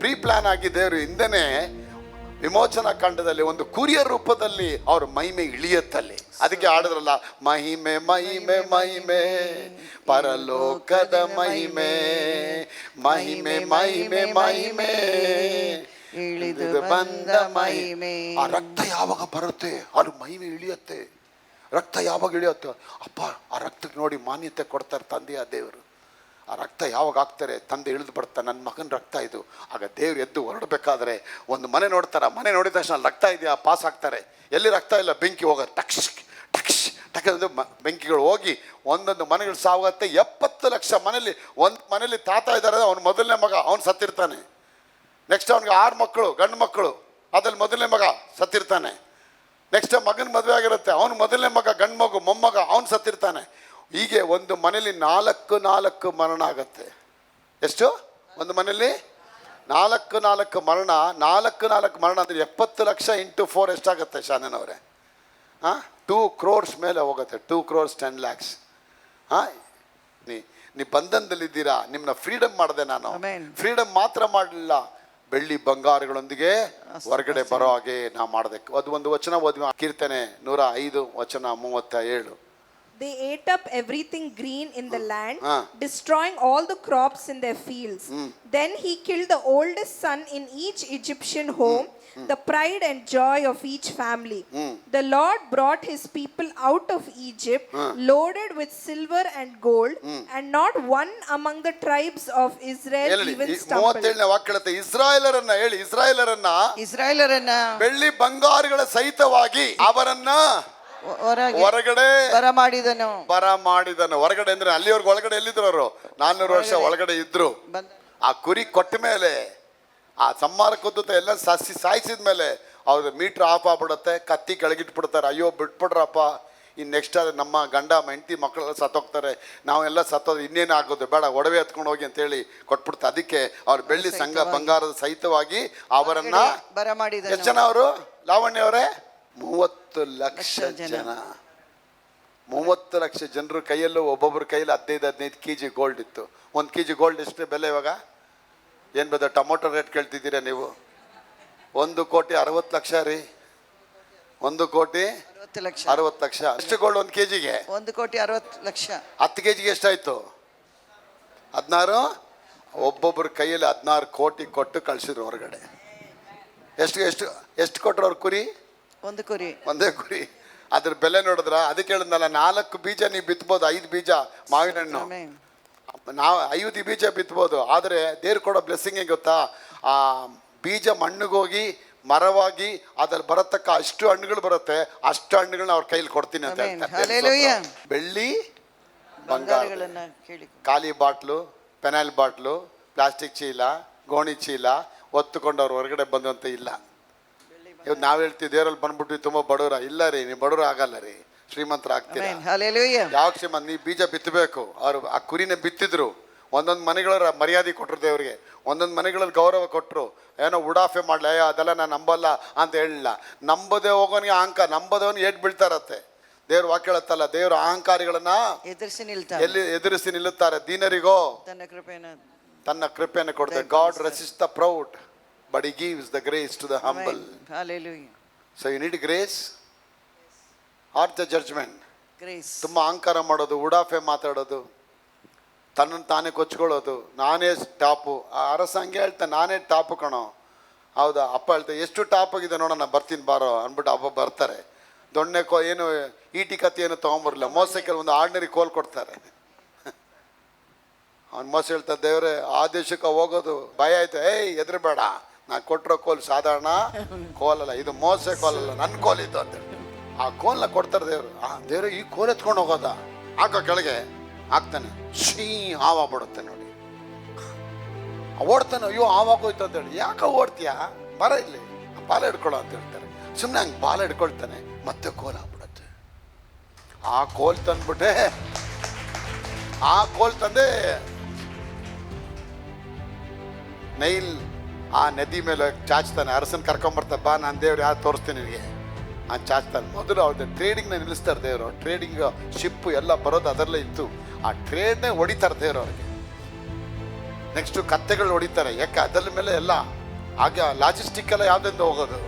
ಪ್ರೀ ಪ್ಲಾನ್ ಆಗಿ ದೇವರು ಹಿಂದೆನೆ ವಿಮೋಚನಾ ಕಾಂಡದಲ್ಲಿ ಒಂದು ಕುರಿಯ ರೂಪದಲ್ಲಿ ಅವ್ರ ಮಹಿಮೆ ಇಳಿಯತ್ತಲ್ಲಿ. ಅದಕ್ಕೆ ಆಡಿದ್ರಲ್ಲ, ಮಹಿಮೆ ಮಹಿಮೆ ಮಹಿಮೆ ಪರಲೋಕದ ಮಹಿಮೆ, ಮಹಿಮೆ ಮಹಿಮೆ ಮಹಿಮೆ ಇಳಿದು ಬಂದ ಮಹಿಮೆ. ಆ ರಕ್ತ ಯಾವಾಗ ಬರುತ್ತೆ ಅದು ಮಹಿಮೆ ಇಳಿಯತ್ತೆ. ರಕ್ತ ಯಾವಾಗ ಇಳಿಯುತ್ತೆ? ಅಪ್ಪ ಆ ರಕ್ತಕ್ಕೆ ನೋಡಿ ಮಾನ್ಯತೆ ಕೊಡ್ತಾರೆ ತಂದೆಯ ದೇವರು. ಆ ರಕ್ತ ಯಾವಾಗ ಹಾಕ್ತಾರೆ, ತಂದೆ ಇಳಿದು ಬರ್ತಾರೆ, ನನ್ನ ಮಗನ ರಕ್ತ ಇದು. ಆಗ ದೇವ್ರು ಎದ್ದು ಹೊರಡಬೇಕಾದ್ರೆ ಒಂದು ಮನೆ ನೋಡ್ತಾರೆ, ಮನೆ ನೋಡಿದ ತಕ್ಷಣ ರಕ್ತ ಇದೆಯಾ ಪಾಸ್ ಹಾಕ್ತಾರೆ. ಎಲ್ಲಿ ರಕ್ತ ಇಲ್ಲ ಬೆಂಕಿ ಹೋಗೋದು, ಟಕ್ಸ್ ಟಕ್ಸ್ ಟಕ್ಕಂದು ಬೆಂಕಿಗಳು ಹೋಗಿ ಒಂದೊಂದು ಮನೆಗಳು ಸಾವಾಗುತ್ತೆ. 70 ಲಕ್ಷ ಮನೇಲಿ ಒಂದು ಮನೇಲಿ ತಾತ ಇದ್ದಾರೆ, ಅವನು ಮೊದಲನೇ ಮಗ ಅವನು ಸತ್ತಿರ್ತಾನೆ. ನೆಕ್ಸ್ಟ್ ಅವನಿಗೆ 6 ಮಕ್ಕಳು ಗಂಡು ಮಕ್ಕಳು, ಅದ್ರಲ್ಲಿ ಮೊದಲನೇ ಮಗ ಸತ್ತಿರ್ತಾನೆ. ನೆಕ್ಸ್ಟ್ ಮಗನ ಮದುವೆ ಆಗಿರುತ್ತೆ, ಅವನು ಮೊದಲನೇ ಮಗ ಗಂಡು ಮಗು ಮೊಮ್ಮಗ ಅವನು ಸತ್ತಿರ್ತಾನೆ. ಹೀಗೆ ಒಂದು ಮನೇಲಿ 4 ಮರಣ ಆಗತ್ತೆ. ಎಷ್ಟು? ಒಂದು ಮನೇಲಿ 4 ಮರಣ. 4 ಮರಣ ಅಂದರೆ 70 ಲಕ್ಷ ಇಂಟು 4 ಎಷ್ಟಾಗುತ್ತೆ ಶಾನನವರೇ? 2 crores ಮೇಲೆ ಹೋಗುತ್ತೆ. 2 crores 10 lakhs. ನೀ ಬಂಧನದಲ್ಲಿದ್ದೀರಾ, ನಿಮ್ಮನ್ನ ಫ್ರೀಡಮ್ ಮಾಡಿದೆ ನಾನು. ಫ್ರೀಡಮ್ ಮಾತ್ರ ಮಾಡಲಿಲ್ಲ, ಬೆಳ್ಳಿ ಬಂಗಾರಗಳೊಂದಿಗೆ ಹೊರಗಡೆ ಬರೋ ಹಾಗೆ ನಾ ಮಾಡಿದೆ. ಅದು ಒಂದು ವಚನ ಓದ್ವಿ, ಕೀರ್ತನೆ 105 ವಚನ 37. They ate up everything green in the land, destroying all the crops in their fields. Then he killed the oldest son in each Egyptian home, the pride and joy of each family. The Lord brought his people out of Egypt, loaded with silver and gold, and not one among the tribes of Israel even stumbled. 37ನೇ ವಾಕ್ಯಕ್ಕೆ ಇಸ್ರಾಯೇಲರನ್ನ ಹೇಳಿ, ಇಸ್ರಾಯೇಲರನ್ನ ಬೆಳ್ಳಿ ಬಂಗಾರಗಳ ಸಹಿತವಾಗಿ ಅವರನ್ನ ಹೊರಗಡೆ ಬರ ಮಾಡಿದನು. ಹೊರಗಡೆ ಅಂದ್ರೆ ಅಲ್ಲಿವರೆಗೂ ಒಳಗಡೆ ಎಲ್ಲಿದ್ರು ಅವರು? 400 ವರ್ಷ ಒಳಗಡೆ ಇದ್ರು. ಆ ಕುರಿ ಕೊಟ್ಟ ಮೇಲೆ, ಆ ಸಂಹಾರ ಕೊದ್ದುತ್ತೆ ಎಲ್ಲ ಸಾಯಿಸಿದ ಮೇಲೆ ಅವ್ರ ಮೀಟ್ರ್ ಆಫ್ ಆಗ್ಬಿಡುತ್ತೆ, ಕತ್ತಿ ಕೆಳಗಿಟ್ಬಿಡ್ತಾರೆ. ಅಯ್ಯೋ ಬಿಟ್ಬಿಡ್ರಪ್ಪ, ಇನ್ನು ನೆಕ್ಸ್ಟ್ ಅದು ನಮ್ಮ ಗಂಡ ಹೆಂಡತಿ ಮಕ್ಕಳೆಲ್ಲ ಸತ್ತೋಗ್ತಾರೆ, ನಾವೆಲ್ಲ ಸತ್ತೋದ್ರೆ ಇನ್ನೇನು ಆಗೋದು ಬೇಡ, ಒಡವೆ ಎತ್ಕೊಂಡು ಹೋಗಿ ಅಂತೇಳಿ ಕೊಟ್ಬಿಡ್ತಾರೆ. ಅದಕ್ಕೆ ಅವ್ರ ಬೆಳ್ಳಿ ಬಂಗಾರದ ಸಹಿತವಾಗಿ ಅವರನ್ನ ಎಷ್ಟು ಜನ ಅವರು? ಲಾವಣ್ಯ ಅವರೇ 30 ಲಕ್ಷ ಜನ. 30 ಲಕ್ಷ ಜನರ ಕೈಯಲ್ಲೂ ಒಬ್ಬೊಬ್ಬರ ಕೈಯಲ್ಲಿ 15 kg ಗೋಲ್ಡ್ ಇತ್ತು. 1 kg ಗೋಲ್ಡ್ ಎಷ್ಟು ಬೆಲೆ ಇವಾಗ? ಏನು ಬೆಲೆ? ಟೊಮೊಟೊ ರೇಟ್ ಕೇಳ್ತಿದ್ದೀರಾ ನೀವು? 1,60,00,000 ರೀ. 1,60,00,000. ಎಷ್ಟು ಗೋಲ್ಡ್ 1 kgಗೆ? 1,60,00,000. 10 kgಗೆ ಎಷ್ಟಾಯ್ತು? 16. ಒಬ್ಬೊಬ್ಬರ ಕೈಯಲ್ಲಿ 16 ಕೋಟಿ ಕೊಟ್ಟು ಕಳ್ಸಿದ್ರು ಹೊರಗಡೆ. ಎಷ್ಟು ಕೊಟ್ಟರು ಅವ್ರ ಕುರಿ? ಒಂದೇ ಕುರಿ. ಅದ್ರ ಬೆಲೆ ನೋಡಿದ್ರ? ಅದಕ್ಕೆ ಹೇಳಿದ್ನಲ್ಲ, 4 ಬೀಜ ನೀವು ಬಿತ್ಬೋದು, 5 ಬೀಜ ಮಾವಿನ ಹಣ್ಣು, ನಾವು 5 ಬೀಜ ಬಿತ್ಬೋದು. ಆದರೆ ದೇವ್ರು ಕೊಡೋ ಬ್ಲೆಸ್ಸಿಂಗ್ ಏನು ಗೊತ್ತಾ? ಆ ಬೀಜ ಮಣ್ಣಿಗೋಗಿ ಮರವಾಗಿ ಅದ್ರಲ್ಲಿ ಬರತಕ್ಕ ಅಷ್ಟು ಹಣ್ಣುಗಳು ಬರುತ್ತೆ, ಅಷ್ಟು ಹಣ್ಣುಗಳನ್ನ ಅವ್ರ ಕೈಲಿ ಕೊಡ್ತೀನಿ ಅಂತ ಹೇಳ್ತಾರೆ. ಬೆಳ್ಳಿ ಬಂಗಾರಗಳನ್ನ ಖಾಲಿ ಬಾಟ್ಲು, ಪೆನಾಲ್ ಬಾಟ್ಲು, ಪ್ಲಾಸ್ಟಿಕ್ ಚೀಲ, ಗೋಣಿ ಚೀಲ ಹೊತ್ತುಕೊಂಡು ಅವ್ರು ಹೊರಗಡೆ ಬಂದಂತ ಇಲ್ಲ. ಇವತ್ತು ನಾವು ಹೇಳ್ತೀವಿ ದೇವರಲ್ಲಿ ಬಂದ್ಬಿಟ್ಟು ತುಂಬ ಬಡವರ. ಇಲ್ಲ ರೀ, ನೀವು ಬಡವರು ಆಗಲ್ಲ ರೀ, ಶ್ರೀಮಂತರ ಆಗ್ತೀರಾ. ಯಾವ ಶ್ರೀಮಂತ? ನೀವು ಬೀಜ ಬಿತ್ತಬೇಕು. ಅವ್ರು ಆ ಕುರಿನ ಬಿತ್ತಿದ್ರು, ಒಂದೊಂದು ಮನೆಗಳ ಮರ್ಯಾದೆ ಕೊಟ್ಟರು ದೇವ್ರಿಗೆ, ಒಂದೊಂದು ಮನೆಗಳಲ್ಲಿ ಗೌರವ ಕೊಟ್ಟರು. ಏನೋ ಉಡಾಫೆ ಮಾಡಲಿ, ಅಯ್ಯೋ ಅದೆಲ್ಲ ನಾನು ನಂಬಲ್ಲ ಅಂತ ಹೇಳಿಲ್ಲ. ನಂಬದೇ ಹೋಗೋನಿಗೆ ಅಹಂಕಾರ, ನಂಬದವನು ಏಟ್ ಬೀಳ್ತಾರತ್ತೆ. ದೇವ್ರ ವಾಕ್ಯ ಹೇಳುತ್ತಲ್ಲ, ದೇವ್ರ ಅಹಂಕಾರಿಗಳನ್ನ ಎದುರಿಸಿ ನಿಲ್ಲುತ್ತಾರೆ, ದೀನರಿಗೋ ತನ್ನ ಕೃಪೆಯನ್ನು ಕೊಡ್ತಾರೆ. God resist the proud but he gives the grace to the humble. Hallelujah. So you need grace or the judgment? Grace. ತುಂಬಾ ಅಹಂಕಾರ ಮಾಡೋದು, ಉಡಾಫೆ ಮಾತಾಡೋದು, ತನ್ನನ್ನು ತಾನೇ ಕೊಚ್ಕೊಳ್ಳೋದು, ನಾನೇ ಟಾಪು. ಆ ಅರಸ ಹಂಗೆ ಹೇಳ್ತಾನೆ, ನಾನೇ ಟಾಪು ಕಣೋ. ಹೌದಾ? ಅಪ್ಪ ಹೇಳ್ತಾರೆ, ಎಷ್ಟು ಟಾಪ್ ಆಗಿದೆ ನೋಡೋಣ, ಬರ್ತೀನಿ ಬಾರೋ ಅಂದ್ಬಿಟ್ಟು ಹಬ್ಬ ಬರ್ತಾರೆ. ದೊಣ್ಣೆ ಏನು ಈಟಿ ಕತ್ತಿ ಏನು ತೊಗೊಂಬರಲ್ಲ, ಮೋಸಕ್ಕೆ ಒಂದು ಆರ್ಡಿನರಿ ಕೋಲ್ ಕೊಡ್ತಾರೆ. ಅವ್ನು ಮೋಸ ಹೇಳ್ತಾರೆ, ದೇವ್ರೆ ಆ ದೇಶಕ್ಕೆ ಹೋಗೋದು ಭಯ ಆಯ್ತು. ಎದ್ರಬೇಡ, ನಾನು ಕೊಟ್ಟಿರೋ ಕೋಲ್ ಸಾಧಾರಣ ಕೋಲಲ್ಲ, ಇದು ಮೋಸ ಕೋಲಲ್ಲ, ನನ್ನ ಕೋಲ್ ಇತ್ತು ಅಂತ. ಆ ಕೋಲ್ನ ಕೊಡ್ತಾರೆ ದೇವರು. ದೇವ್ರೆ ಈ ಕೋಲ್ ಎತ್ಕೊಂಡು ಹೋಗೋದ? ಹಾಕೋ ಕೆಳಗೆ ಹಾಕ್ತಾನೆ, ಶೀ ಹಾವಾಗ್ಬಿಡುತ್ತೆ ನೋಡಿ, ಓಡ್ತಾನೆ. ಅಯ್ಯೋ ಹಾವಾಗೋಯ್ತು ಅಂತೇಳಿ. ಯಾಕೆ ಓಡ್ತೀಯಾ? ಬರ ಇಲ್ಲಿ, ಬಾಲ ಹಿಡ್ಕೊಳ್ಳೋ ಅಂತ ಹೇಳ್ತಾರೆ. ಸುಮ್ಮನೆ ಹಂಗೆ ಬಾಲ ಹಿಡ್ಕೊಳ್ತಾನೆ, ಮತ್ತೆ ಕೋಲ್ ಆಗ್ಬಿಡುತ್ತೆ. ಆ ಕೋಲ್ ತಂದ್ಬಿಟ್ಟೆ ಆ ಕೋಲ್ ತಂದೆ ನೈಲ್ ಆ ನದಿ ಮೇಲೆ ಚಾಚ್ತಾನೆ. ಅರಸನ್ ಕರ್ಕೊಂಬರ್ತಾರೆ, ಬಾ ನಾನು ದೇವ್ರು ಯಾರು ತೋರಿಸ್ತೀನಿ ನಿನಗೆ. ಆ ಚಾಚ್ತಾನೆ. ಮೊದಲು ಅವ್ರದ್ದು ಟ್ರೇಡಿಂಗ್ನ ನಿಲ್ಲಿಸ್ತಾರೆ ದೇವರು. ಟ್ರೇಡಿಂಗ್ ಶಿಪ್ ಎಲ್ಲ ಬರೋದು ಅದರಲ್ಲೇ ಇತ್ತು. ಆ ಟ್ರೇಡ್ನೇ ಹೊಡಿತಾರೆ ದೇವರು ಅವ್ರಿಗೆ. ನೆಕ್ಸ್ಟು ಕತ್ತೆಗಳು ಹೊಡಿತಾರೆ. ಯಾಕೆ ಅದರ ಮೇಲೆ ಎಲ್ಲ ಆಗ ಲಾಜಿಸ್ಟಿಕ್ ಎಲ್ಲ ಯಾವುದರಿಂದ ಹೋಗೋದು,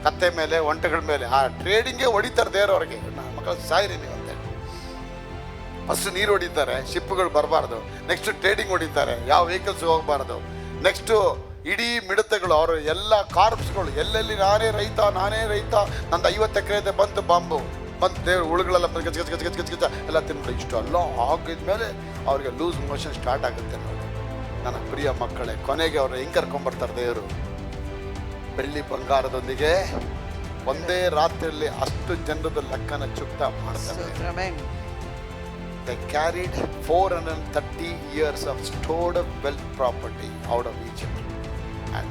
ಕತ್ತೆ ಮೇಲೆ ಒಂಟೆಗಳ ಮೇಲೆ. ಆ ಟ್ರೇಡಿಂಗೇ ಹೊಡಿತಾರೆ ದೇವರು ಅವ್ರಿಗೆ. ಮಕ್ಕಳು ಸಾಯಿರಿ ನೀವು ಅಂತೇಳಿ ಫಸ್ಟ್ ನೀರು ಹೊಡಿತಾರೆ, ಶಿಪ್ಗಳು ಬರಬಾರ್ದು. ನೆಕ್ಸ್ಟ್ ಟ್ರೇಡಿಂಗ್ ಹೊಡಿತಾರೆ, ಯಾವ ವೆಹಿಕಲ್ಸ್ ಹೋಗಬಾರ್ದು. ನೆಕ್ಸ್ಟು ಇಡೀ ಮಿಡತೆಗಳು, ಅವರು ಎಲ್ಲ ಕಾರ್ಪ್ಸ್ಗಳು, ಎಲ್ಲೆಲ್ಲಿ ನಾನೇ ರೈತ ನಂದು 50 ಎಕರೆ ಇದೆ, ಬಂದು ಬಾಂಬು ಬಂದು ದೇವ್ರು ಹುಳುಗಳೆಲ್ಲ ಗಜ ಗಜ ಗಜ ಗಜ ಗಜ ಗಜ ಎಲ್ಲ ತಿನ್ಬಿಟ್ಟು ಇಷ್ಟು ಎಲ್ಲ ಆಗಿದ್ಮೇಲೆ ಅವ್ರಿಗೆ ಲೂಸ್ ಮೋಷನ್ ಸ್ಟಾರ್ಟ್ ಆಗುತ್ತೆ ನೋಡಿ. ನನ್ನ ಪ್ರಿಯ ಮಕ್ಕಳೇ, ಕೊನೆಗೆ ಅವ್ರನ್ನ ಹೆಂಗೆ ಕರ್ಕೊಂಡ್ಬರ್ತಾರೆ ದೇವರು? ಬೆಳ್ಳಿ ಬಂಗಾರದೊಂದಿಗೆ ಒಂದೇ ರಾತ್ರಿಯಲ್ಲಿ ಅಷ್ಟು ಜನರದ ಲೆಕ್ಕನ ಚುಕ್ತ ಮಾಡ್ತಾರೆ. They carried 430 years of stored up wealth property out of Egypt. And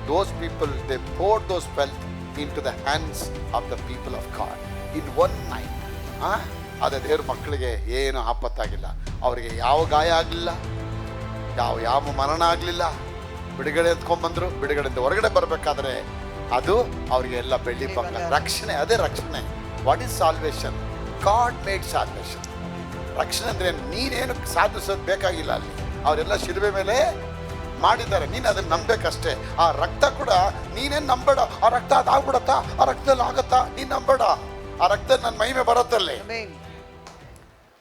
those people, they poured those wealth into the hands of the people of God in one night. ಅದೇ ದೇವ್ರ ಮಕ್ಕಳಿಗೆ ಏನು ಆಪತ್ತಾಗಿಲ್ಲ, ಅವರಿಗೆ ಯಾವ ಗಾಯ ಆಗಲಿಲ್ಲ, ಯಾವ ಮರಣ ಆಗಲಿಲ್ಲ. ಬಿಡುಗಡೆ ಎತ್ಕೊಂಡ್ಬಂದ್ರು. ಬಿಡುಗಡೆಯಿಂದ ಹೊರಗಡೆ ಬರಬೇಕಾದ್ರೆ ಅದು ಅವರಿಗೆ ಎಲ್ಲ ಬೆಳ್ಳಿ ಬಂಗಾರ. ರಕ್ಷಣೆ, ಅದೇ ರಕ್ಷಣೆ. What is salvation? God made salvation. ರಕ್ಷಣೆ ಅಂದರೆ ನೀನೇನು ಸಾಧಿಸೋದು ಬೇಕಾಗಿಲ್ಲ. ಅಲ್ಲಿ ಅವರೆಲ್ಲ ಶಿಲುಬೆ ಮೇಲೆ ಮಾಡಿದ್ದಾರೆ, ನೀನು ಅದನ್ನು ನಂಬಬೇಕಷ್ಟೇ. ಆ ರಕ್ತ ಕೂಡ ನೀನೇನು ನಂಬೇಡ. ಆ ರಕ್ತ ಅದಾಗ್ಬಿಡತ್ತಾ, ಆ ರಕ್ತದಲ್ಲಿ ಆಗತ್ತಾ, ನೀನು ನಂಬೇಡ. ಆ ರಕ್ತದಲ್ಲಿ ನನ್ನ ಮಹಿಮೆ ಬರುತ್ತಲ್ಲಿ.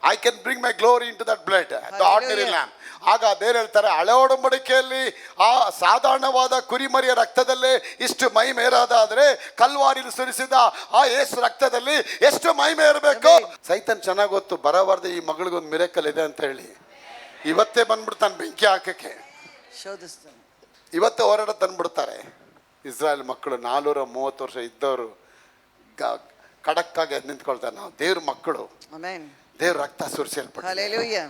I can bring my glory into that blood, the ordinary lamp. ಆಗ ಬೇರೆ ಹೇಳ್ತಾರೆ, ಹಳೆ ಒಡಂಬಡಿಕೆಯಲ್ಲಿ ಆ ಸಾಧಾರಣವಾದ ಕುರಿಮರಿಯ ರಕ್ತದಲ್ಲೇ ಇಷ್ಟು ಮಹಿಮೆ ಇರೋದಾದ್ರೆ ಕಲ್ವಾರಿಲಿ ಸುರಿಸಿದ ಆ ಯೇಸು ರಕ್ತದಲ್ಲಿ ಎಷ್ಟು ಮಹಿಮೆ ಇರಬೇಕು. ಸೈತನ್ ಚೆನ್ನಾಗಿ ಗೊತ್ತು, ಬರಬಾರ್ದು ಈ ಮಗಳಿಗೊಂದು ಮಿರಾಕಲ್ ಇದೆ ಅಂತ ಹೇಳಿ ಇವತ್ತೇ ಬಂದ್ಬಿಡ್ತಾನೆ ಬೆಂಕಿ ಹಾಕಕ್ಕೆ. ಇವತ್ತೇ ಹೋರಾಟ ತಂದ್ಬಿಡ್ತಾರೆ. ಇಸ್ರಾಯೇಲ್ ಮಕ್ಕಳು 430 ವರ್ಷ ಇದ್ದವರು ಖಡಕ್ಕಾಗಿ ನಿಂತ್ಕೊಳ್ತಾರೆ. ನಾವು ದೇವ್ರ ಮಕ್ಕಳು, ದೇವ್ರ ರಕ್ತ ಸುರಿಸಲ್ಪಟ್ಟು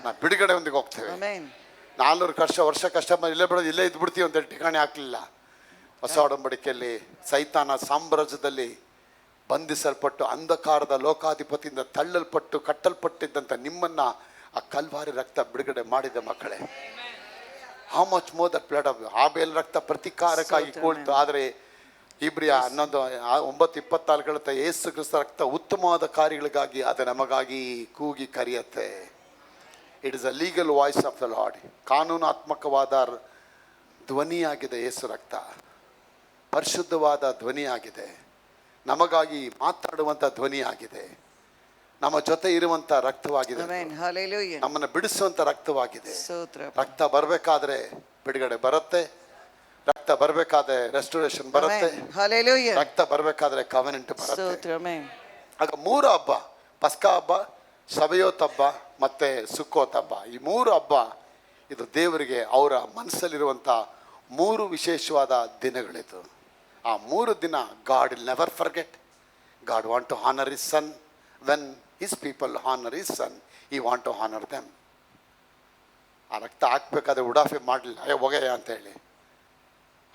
ನಾವು ಬಿಡುಗಡೆ ಒಂದಿಗೆ ಹೋಗ್ತೇವೆ. 400 ವರ್ಷ ಕಷ್ಟ ಇಲ್ಲೇ ಬಿಡೋದು, ಇಲ್ಲೇ ಇದ್ಬಿಡ್ತೀವಿ ಅಂತೇಳಿ ಠಿಕಾಣಿ ಹಾಕಲಿಲ್ಲ. ಹೊಸ ಒಡಂಬಡಿಕೆಯಲ್ಲಿ ಸೈತಾನ ಸಾಮ್ರಾಜ್ಯದಲ್ಲಿ ಬಂಧಿಸಲ್ಪಟ್ಟು ಅಂಧಕಾರದ ಲೋಕಾಧಿಪತಿಯಿಂದ ತಳ್ಳಲ್ಪಟ್ಟು ಕಟ್ಟಲ್ಪಟ್ಟಿದ್ದಂಥ ನಿಮ್ಮನ್ನ ಆ ಕಲ್ವಾರಿ ರಕ್ತ ಬಿಡುಗಡೆ ಮಾಡಿದ ಮಕ್ಕಳೇ. How much more the blood of Abel ರಕ್ತ ಪ್ರತಿಕಾರಕ್ಕಾಗಿ ಕೂಳ್ತು. ಆದರೆ ಇಬ್ರಿಯ 9:24 ಯೇಸು ಕ್ರಿಸ್ತ ರಕ್ತ ಉತ್ತಮವಾದ ಕಾರ್ಯಗಳಿಗಾಗಿ ಅದು ನಮಗಾಗಿ ಕೂಗಿ ಕರೆಯುತ್ತೆ. It is a legal voice of the Lord. ಕಾನೂನಾತ್ಮಕವಾದ ಧ್ವನಿಯಾಗಿದೆ ಯೇಸು ರಕ್ತ. ಪರಿಶುದ್ಧವಾದ ಧ್ವನಿಯಾಗಿದೆ. ನಮಗಾಗಿ ಮಾತಾಡುವಂಥ ಧ್ವನಿಯಾಗಿದೆ. ನಮ್ಮ ಜೊತೆ ಇರುವಂತ ರಕ್ತವಾಗಿದೆ. ನಮ್ಮನ್ನು ಬಿಡಿಸುವಂತ ರಕ್ತವಾಗಿದೆ. ರಕ್ತ ಬರಬೇಕಾದ್ರೆ ಬಿಡುಗಡೆ ಬರುತ್ತೆ. ರಕ್ತ ಬರಬೇಕಾದ್ರೆ ರೆಸ್ಟೋರೇಷನ್ ಬರುತ್ತೆ. ರಕ್ತ ಬರಬೇಕಾದ್ರೆ ಕವೆನೆಂಟ್ ಬರುತ್ತೆ. ಆಗ 3 ಹಬ್ಬ, ಪಸ್ಕ ಹಬ್ಬ, ಸಭೆಯೋತ್ ಹಬ್ಬ ಮತ್ತೆ ಸುಕ್ಕೋತ್ ಹಬ್ಬ, ಈ 3 ಹಬ್ಬ ಇದು ದೇವರಿಗೆ ಅವರ ಮನಸ್ಸಲ್ಲಿರುವಂಥ 3 ವಿಶೇಷವಾದ ದಿನಗಳಿದು. ಆ 3 ದಿನ God will never forget. God want to honour his son. When his people honor his son, he want to honor them. ಆ ರಕ್ತ ಹಾಕ್ಬೇಕಾದ್ರೆ ಉಡಾಫೆ ಮಾಡಲಿಲ್ಲ, ಅಯ್ಯೋ ಹೋಗಯ್ಯ ಅಂತ ಹೇಳಿ.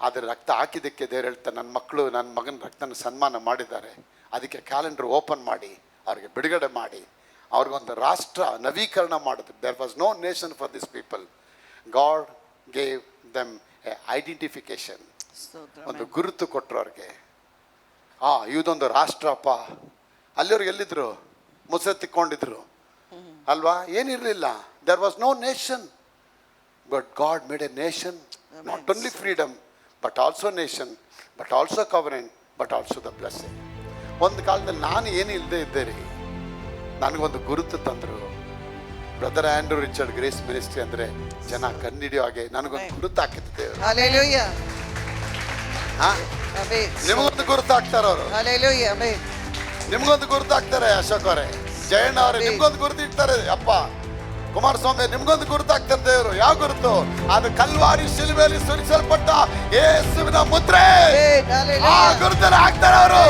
ಆದರೆ ರಕ್ತ ಹಾಕಿದ್ದಕ್ಕೆ ದೇವ್ರು ಹೇಳ್ತಾರೆ, ನನ್ನ ಮಕ್ಕಳು ನನ್ನ ಮಗನ ರಕ್ತನ ಸನ್ಮಾನ ಮಾಡಿದ್ದಾರೆ, ಅದಕ್ಕೆ ಕ್ಯಾಲೆಂಡರ್ ಓಪನ್ ಮಾಡಿ ಅವ್ರಿಗೆ ಬಿಡುಗಡೆ ಮಾಡಿ ಅವ್ರಿಗೊಂದು ರಾಷ್ಟ್ರ ನವೀಕರಣ ಮಾಡಿದ್ರು. There was no nation for this people. God gave them a identification, ಒಂದು ಗುರುತು ಕೊಟ್ಟರು ಅವ್ರಿಗೆ. ಇದೊಂದು ರಾಷ್ಟ್ರಪ್ಪ. ಅಲ್ಲಿವ್ರಿಗೆ ಎಲ್ಲಿದ್ರು? ಮುಸೆ ತಿಕ್ಕೊಂಡಿದ್ರು ಅಲ್ವಾ? ಏನಿರಲಿಲ್ಲ. There was no nation, but God made a nation. Not only freedom but also nation, but also covenant, but also the blessing. ಒಂದು ಕಾಲದಲ್ಲಿ ನಾನು ಏನು ಇಲ್ಲದೆ ಇದ್ದೆ ರೀ, ನನಗೊಂದು ಗುರುತು ತಂದರು. Brother Andrew Richard grace ministry ಅಂದರೆ ಜನ ಕಣ್ಣಿಡಿಯೋ ಹಾಗೆ ನನಗೊಂದು ಗುರುತು ಹಾಕಿದ್ದೇವೆ. ನಿಮಗೊಂದು ಗುರುತು ಹಾಕ್ತಾರ ಅವರು, ನಿಮ್ಗೊಂದು ಗುರುತು ಹಾಕ್ತಾರೆ. ಅಶೋಕ್ ಅವರೇ, ಜಯಣ್ಣ ಅವರೇ, ನಿಮ್ಗೊಂದು ಗುರುತು ಇಡ್ತಾರೆ. ಅಪ್ಪ ಕುಮಾರಸ್ವಾಮಿ ನಿಮ್ಗೊಂದು ಗುರುತು ಹಾಕ್ತಾರೆ ದೇವರು. ಯಾವ ಗುರುತು? ಅದು ಕಲ್ವಾರಿ ಶಿಲುಬೆಯಲ್ಲಿ ಸುರಿಸಲ್ಪಟ್ಟ ಯೇಸುವಿನ ಮುದ್ರೆ. ಆ ಗುರುತನ್ನ ಹಾಕ್ತಾರೆ ಅವರು.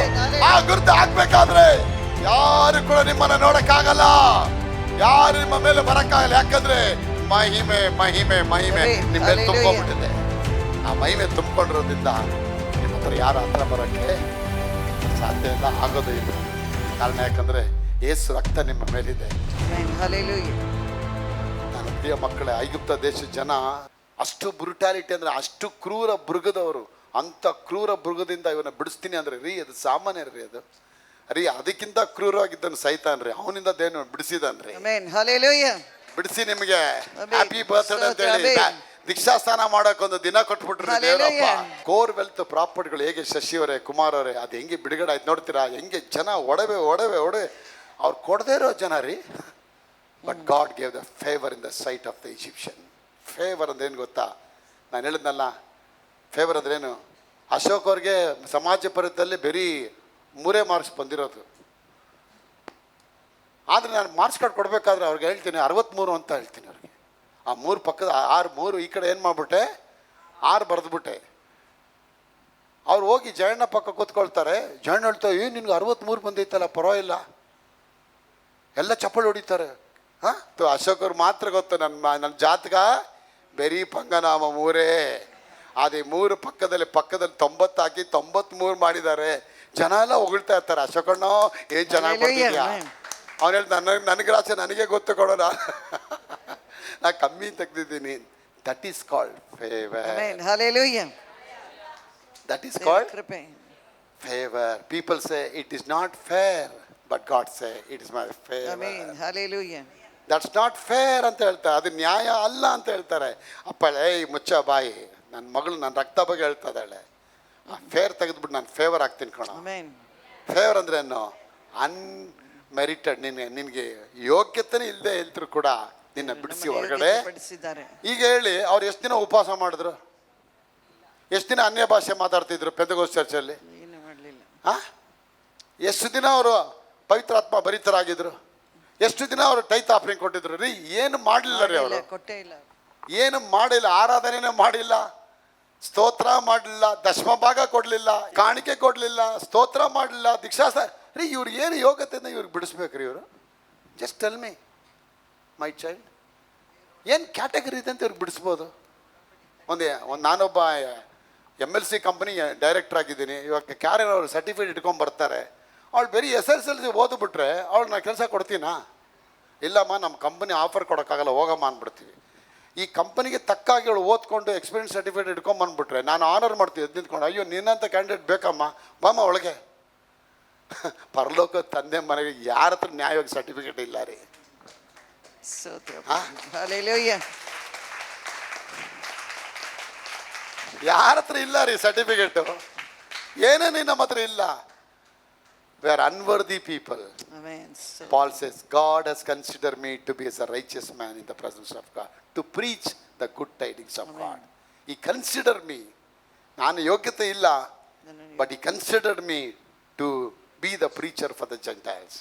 ಆ ಗುರುತು ಹಾಕ್ಬೇಕಾದ್ರೆ ಯಾರು ಕೂಡ ನಿಮ್ಮನ್ನ ನೋಡಕ್ಕಾಗಲ್ಲ, ಯಾರು ನಿಮ್ಮ ಮೇಲೆ ಬರಕ್ಕಾಗಲ್ಲ. ಯಾಕಂದ್ರೆ ಮಹಿಮೆ ಮಹಿಮೆ ಮಹಿಮೆ ನಿಮ್ಮ ಮೇಲೆ ತುಂಬಿಕೊಂಡಿದೆ. ಆ ಮಹಿಮೆ ತುಂಬಿಕೊಂಡಿರೋದ್ರಿಂದ ನಿಮ್ಮ ಹತ್ರ ಯಾರು ಹತ್ರ ಬರೋಕ್ಕೆ ಸಾಧ್ಯ ಇಲ್ಲ, ಆಗೋದು ಇಲ್ಲ. ಕಾರಣ ಯಾಕಂದ್ರೆ ಯೇಸು ರಕ್ತ ನಿಮ್ಮ ಮೇಲಿದೆ. ಪ್ರಿಯ ಮಕ್ಕಳೇ, ಐಗುಪ್ತ ದೇಶದ ಜನ ಅಷ್ಟು ಬ್ರುಟಾಲಿಟಿ ಅಂದ್ರೆ ಅಷ್ಟು ಕ್ರೂರ ಮೃಗದವರು. ಅಂಥ ಕ್ರೂರ ಮೃಗದಿಂದ ಇವನ್ನ ಬಿಡಿಸ್ತೀನಿ ಅಂದ್ರೆ ರೀ, ಅದು ಸಾಮಾನ್ಯ ರೀ. ಅದು ರೀ, ಅದಕ್ಕಿಂತ ಕ್ರೂರವಾಗಿದ್ದನು ಸೈತಾನ್ ರೀ. ಅವನಿಂದ ದೇವ್ರು ಬಿಡಿಸಿದನ್ರಿ. Amen, hallelujah. ಬಿಡಿಸಿ ನಿಮಗೆ ಆಮೆನ್. ಹ್ಯಾಪಿ ಬರ್ತ್ಡೇ ಅಂತ ಹೇಳಿ ಆಮೆನ್. ದೀಕ್ಷಾಸ್ನಾನ ಮಾಡಕ್ ಒಂದು ದಿನ ಕೊಟ್ಬಿಟ್ರು ದೇವರಪ್ಪ. ಹಲ್ಲೆಲೂಯಾ. ಕೋರ್ ವೆಲ್ತ್ ಪ್ರಾಪರ್ಟಿಗಳು ಹೇಗೆ ಶಶಿ ಅವರೇ, ಕುಮಾರ್ ಅವರೇ, ಅದು ಹೆಂಗೆ ಬಿಡುಗಡೆ ಆಯ್ತು ನೋಡ್ತೀರಾ? ಹೆಂಗೆ ಜನ ಒಡವೆ ಅವ್ರು ಕೊಡದೇ ಇರೋ ಜನ ರೀ. But god gave the favour in the site of the Egyptian. Favour ಅಂದ್ರೆ ಏನು ಗೊತ್ತಾ? ನಾನು ಹೇಳಿದ್ನಲ್ಲ, ಫೇವರ್ ಅಂದ್ರೇನು? ಅಶೋಕ್ ಅವ್ರಿಗೆ ಸಮಾಜ ಪರಿದಲ್ಲಿ ಬರೀ 3 ಮಾರ್ಕ್ಸ್ ಬಂದಿರೋದು. ಆದರೆ ನಾನು ಮಾರ್ಕ್ಸ್ ಕಾರ್ಡ್ ಕೊಡಬೇಕಾದ್ರೆ ಅವ್ರಿಗೆ ಹೇಳ್ತೀನಿ 63 ಅಂತ ಹೇಳ್ತೀನಿ ಅವ್ರಿಗೆ. ಆ 3 ಪಕ್ಕದ 3 ಈ ಕಡೆ ಏನು ಮಾಡಿಬಿಟ್ಟೆ, 6 ಬರೆದ್ಬಿಟ್ಟೆ. ಅವ್ರು ಹೋಗಿ ಜಯಣ್ಣ ಪಕ್ಕ ಕೂತ್ಕೊಳ್ತಾರೆ. ಜಯಣ್ಣ ಹೇಳ್ತಾರೆ, ನಿನ್ಗೆ 63 ಬಂದೈತಲ್ಲ, ಪರವಾಗಿಲ್ಲ. ಎಲ್ಲ ಚಪ್ಪಳಿ ಹೊಡಿತಾರೆ. ಅಶೋಕ್ ಅವ್ರು ಮಾತ್ರ ಗೊತ್ತು, ನನ್ನ ಜಾತಕ ಬೆರಿ ಪಂಗನಾಮ 3. ಅದೇ 3 ಪಕ್ಕದಲ್ಲಿ 90 ಹಾಕಿ 93 ಮಾಡಿದ್ದಾರೆ. ಜನ ಎಲ್ಲ ಹೊಗಳ್ತಾ ಇರ್ತಾರೆ, ಅಶೋಕಣ್ಣ ಏನು ಚೆನ್ನಾಗಿ ಬರ್ತಿದ್ಯಾ. ಅವ್ನು ಹೇಳ್ತಾ, ನನಗೆ ರಾಶಿ ನನಗೆ ಗೊತ್ತು ಕೊಡೋಣ, ನಾ ಕಮ್ಮಿ ತೆಗ್ದಿದ್ದೀನಿ. That is called favour. Amen, hallelujah. That is called ಕೃಪೆ. Favour. People say it is not fair, but God say it is my favour. Amen, hallelujah. That's not fair ಅಂತ ಹೇಳ್ತಾರೆ. ಅದು ನ್ಯಾಯ ಅಲ್ಲ ಅಂತ ಹೇಳ್ತಾರೆ. ಅಪ್ಪ, ಏಯ್ ಮುಚ್ಚ ಬಾಯಿ, ನನ್ನ ಮಗಳು ನನ್ನ ರಕ್ತ ಬಗ್ಗೆ ಹೇಳ್ತಾ ಇದ್ದಾಳೆ. ಆ ಫೇರ್ ತೆಗೆದ್ಬಿಟ್ಟು ನಾನು ಫೇವರ್ ಆಗ್ತೀನಿ ಕಣ. ಆಮೆನ್. ಫೇವರ್ ಅಂದ್ರೆ ಏನು? ಅನ್ಮೆರಿಟೆಡ್. ನಿನಗೆ ಯೋಗ್ಯತೆನೇ ಇಲ್ಲದೆ ಇಲ್ದ್ರು ಕೂಡ ನಿನ್ನ ಬಿಡಿಸಿ ಹೊರಗಡೆ. ಈಗ ಹೇಳಿ, ಅವ್ರು ಎಷ್ಟು ದಿನ ಉಪವಾಸ ಮಾಡಿದ್ರು? ಎಷ್ಟು ದಿನ ಅನ್ಯ ಭಾಷೆ ಮಾತಾಡ್ತಿದ್ರು ಪೆಂತೆಕೋಸ್ತ್ ಚರ್ಚಲ್ಲಿ? ಏನು ಮಾಡಲಿಲ್ಲ. ಎಷ್ಟು ದಿನ ಅವರು ಪವಿತ್ರಾತ್ಮ ಭರಿತರಾಗಿದ್ರು? ಎಷ್ಟು ದಿನ ಅವರು ಟೈತ್ ಆಫರಿಂಗ್ ಕೊಟ್ಟಿದ್ರು ರೀ? ಏನು ಮಾಡಲಿಲ್ಲ ರೀ ಅವರು. ಕೊಟ್ಟೇ ಇಲ್ಲ. ಏನು ಮಾಡಿಲ್ಲ. ಆರಾಧನೆನೇ ಮಾಡಿಲ್ಲ, ಸ್ತೋತ್ರ ಮಾಡಲಿಲ್ಲ, ದಶಮ ಭಾಗ ಕೊಡಲಿಲ್ಲ, ಕಾಣಿಕೆ ಕೊಡಲಿಲ್ಲ, ಸ್ತೋತ್ರ ಮಾಡಲಿಲ್ಲ, ದೀಕ್ಷಾಸ್ಥ ರೀ. ಇವ್ರು ಏನು ಯೋಗ್ಯತೆಯಿಂದ ಇವ್ರಿಗೆ ಬಿಡಿಸ್ಬೇಕ್ರಿ ಇವರು? Just tell me my child, ಏನು ಕ್ಯಾಟಗರಿ ಇದೆ ಅಂತ ಇವ್ರಿಗೆ ಬಿಡಿಸ್ಬೋದು? ನಾನೊಬ್ಬ MLC ಕಂಪನಿ ಡೈರೆಕ್ಟರ್ ಆಗಿದ್ದೀನಿ. ಇವಾಗ ಕ್ಯಾರಿಯರ್ ಅವ್ರು ಸರ್ಟಿಫಿಕೇಟ್ ಇಟ್ಕೊಂಡು ಬರ್ತಾರೆ. ಅವಳು ಬರೀ SSLC ಓದ್ಬಿಟ್ರೆ ಅವಳು ನಾನು ಕೆಲಸ ಕೊಡ್ತೀನಾ? ಇಲ್ಲಮ್ಮ, ನಮ್ಮ ಕಂಪನಿ ಆಫರ್ ಕೊಡೋಕ್ಕಾಗಲ್ಲ, ಹೋಗಮ್ಮ ಅಂದ್ಬಿಡ್ತೀವಿ. ಈ ಕಂಪನಿಗೆ ತಕ್ಕಾಗಿ ಅವಳು ಓದ್ಕೊಂಡು ಎಕ್ಸ್ಪೀರಿಯನ್ಸ್ ಸರ್ಟಿಫಿಕೇಟ್ ಇಟ್ಕೊಂಡ್ಬಂದ್ಬಿಟ್ರೆ ನಾನು ಆನರ್ ಮಾಡ್ತೀವಿ. ಎದ್ದು ನಿಂತ್ಕೊಂಡು, ಅಯ್ಯೋ ನಿನ್ನಂಥ ಕ್ಯಾಂಡಿಡೇಟ್ ಬೇಕಮ್ಮ, ಬಾಮ್ಮ ಒಳಗೆ. ಪರಲೋಕ ತಂದೆ ಮನೆಗೆ ಯಾರ ಹತ್ರ ನ್ಯಾಯವಾಗಿ ಸರ್ಟಿಫಿಕೇಟ್ ಇಲ್ಲ ರೀ. ಹಲ್ಲೆಲೂಯಾ. ಯಾರ ಹತ್ರ ಇಲ್ಲ ರೀ ಸರ್ಟಿಫಿಕೇಟು. ಏನೇನು ನಮ್ಮ ಹತ್ರ ಇಲ್ಲ. We are unworthy people. Amen. Paul says, God has considered me to be as a righteous man in the presence of God, to preach the good tidings of God. He considered me. ನಾನು ಯೋಗ್ಯತೆ ಇಲ್ಲ, but he considered me to be the preacher for the Gentiles.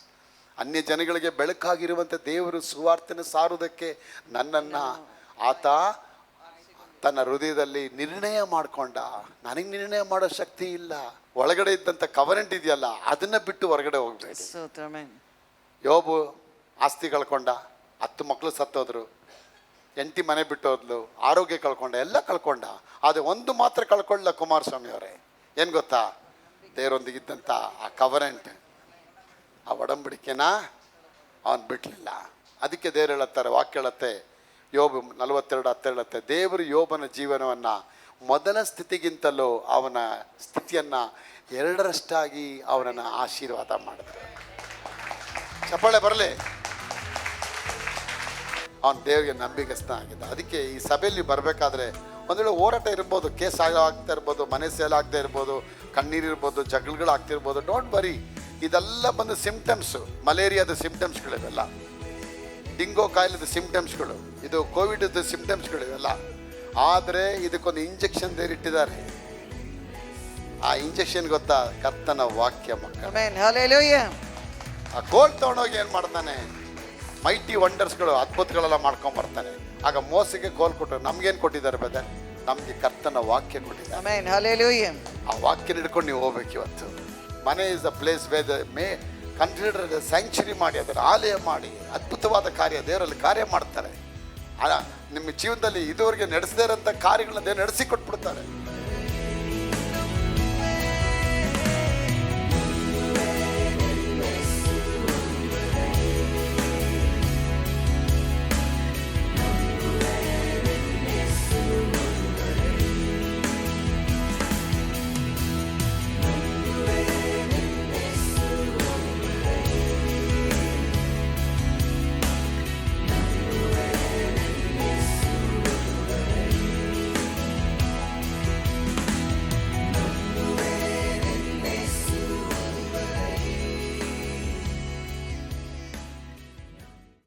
ಅನ್ಯ ಜನಗಳಿಗೆ ಬೆಳಕಾಗಿರುವಂಥ ದೇವರು ಸುವಾರ್ತೆನ ಸಾರುವುದಕ್ಕೆ ನನ್ನನ್ನು ಆತ ತನ್ನ ಹೃದಯದಲ್ಲಿ ನಿರ್ಣಯ ಮಾಡಿಕೊಂಡ. ನನಗೆ ನಿರ್ಣಯ ಮಾಡೋ ಶಕ್ತಿ ಇಲ್ಲ. ಒಳಗಡೆ ಇದ್ದಂಥ ಕವನೆಂಟ್ ಇದೆಯಲ್ಲ, ಅದನ್ನ ಬಿಟ್ಟು ಹೊರಗಡೆ ಹೋಗ್ಬೇಡಿ. ಯೋಬು ಆಸ್ತಿ ಕಳ್ಕೊಂಡ, 10 ಮಕ್ಕಳು ಸತ್ತೋದ್ರು, 8 ಮನೆ ಬಿಟ್ಟು ಹೋದ್ಲು, ಆರೋಗ್ಯ ಕಳ್ಕೊಂಡ, ಎಲ್ಲ ಕಳ್ಕೊಂಡ. ಆದರೆ ಒಂದು ಮಾತ್ರ ಕಳ್ಕೊಳ್ಳ ಕುಮಾರಸ್ವಾಮಿ ಅವರೇ. ಏನು ಗೊತ್ತಾ? ದೇವರೊಂದಿಗಿದ್ದಂಥ ಆ ಕವನೆಂಟ್, ಆ ಒಡಂಬಡಿಕೆನ ಅವನು ಬಿಡಲಿಲ್ಲ. ಅದಕ್ಕೆ ದೇವರು ಹೇಳುತ್ತಾರೆ, ವಾಕ್ಯ ಹೇಳುತ್ತೆ, ಯೋಬು 42:10 ಹೇಳುತ್ತೆ, ದೇವರು ಯೋಬನ ಜೀವನವನ್ನು ಮೊದಲ ಸ್ಥಿತಿಗಿಂತಲೂ ಅವನ ಸ್ಥಿತಿಯನ್ನು 2ರಷ್ಟಾಗಿ ಅವನನ್ನು ಆಶೀರ್ವಾದ ಮಾಡಿದ್ರು. ಚಪ್ಪಾಳೆ ಬರಲಿ. ಅವನು ದೇವರಿಗೆ ನಂಬಿಕಸ್ತ ಆಗಿದ್ದ. ಅದಕ್ಕೆ ಈ ಸಭೆಯಲ್ಲಿ ಬರಬೇಕಾದ್ರೆ ಒಂದು ವೇಳೆ ಹೋರಾಟ ಇರ್ಬೋದು, ಕೇಸ್ ಆಗ್ತಾ ಇರ್ಬೋದು, ಮನೆ ಸೇಲ್ ಆಗದೆ ಇರ್ಬೋದು, ಕಣ್ಣೀರಿರ್ಬೋದು, ಜಗಳಗಳು ಆಗ್ತಿರ್ಬೋದು. Don't worry. ಇದೆಲ್ಲ ಬಂದು ಸಿಂಪ್ಟಮ್ಸು. ಮಲೇರಿಯಾದ ಸಿಂಪ್ಟಮ್ಸ್ಗಳಿವೆಲ್ಲ, ಡೆಂಗೋ ಕಾಯಿಲೆದ ಸಿಂಪ್ಟಮ್ಸ್ಗಳು, ಇದು ಕೋವಿಡ್ದ ಸಿಂಪ್ಟಮ್ಸ್ಗಳು ಇವೆಲ್ಲ. ಆದರೆ ಇದಕ್ಕೊಂದು ಇಂಜೆಕ್ಷನ್ ಇಟ್ಟಿದ್ದಾರೆ. ಆ ಇಂಜೆಕ್ಷನ್ ಗೊತ್ತಾ? ಕರ್ತನ ವಾಕ್ಯ ಮಕ್ಕಳು. ಆ ಕೋಲ್ ತಗೊಂಡೋಗಿ ಏನು ಮಾಡ್ತಾನೆ? ಮೈಟಿ ವಂಡರ್ಸ್ಗಳು, ಅದ್ಭುತಗಳೆಲ್ಲ ಮಾಡ್ಕೊಂಡು ಬರ್ತಾನೆ. ಆಗ ಮೋಸಗೆ ಕೋಲ್ ಕೊಟ್ಟರು. ನಮ್ಗೇನು ಕೊಟ್ಟಿದ್ದಾರೆ ಬೇದ? ನಮಗೆ ಕರ್ತನ ವಾಕ್ಯ ಕೊಟ್ಟಿದ್ದಾರೆ. ಆ ವಾಕ್ಯ ಹಿಡ್ಕೊಂಡು ನೀವು ಹೋಗ್ಬೇಕು. ಇವತ್ತು ಮನೆ is a place where may consider sanctuary ಮಾಡಿ, ಅದರ ಆಲಯ ಮಾಡಿ ಅದ್ಭುತವಾದ ಕಾರ್ಯ ದೇವರಲ್ಲಿ ಕಾರ್ಯ ಮಾಡ್ತಾರೆ. ನಿಮ್ಮ ಜೀವನದಲ್ಲಿ ಇದುವರೆಗೆ ನಡೆಸದೇ ಇರೋಂಥ ಕಾರ್ಯಗಳನ್ನ ದೇವರು ನಡೆಸಿ ಕೊಟ್ಬಿಡ್ತಾರೆ.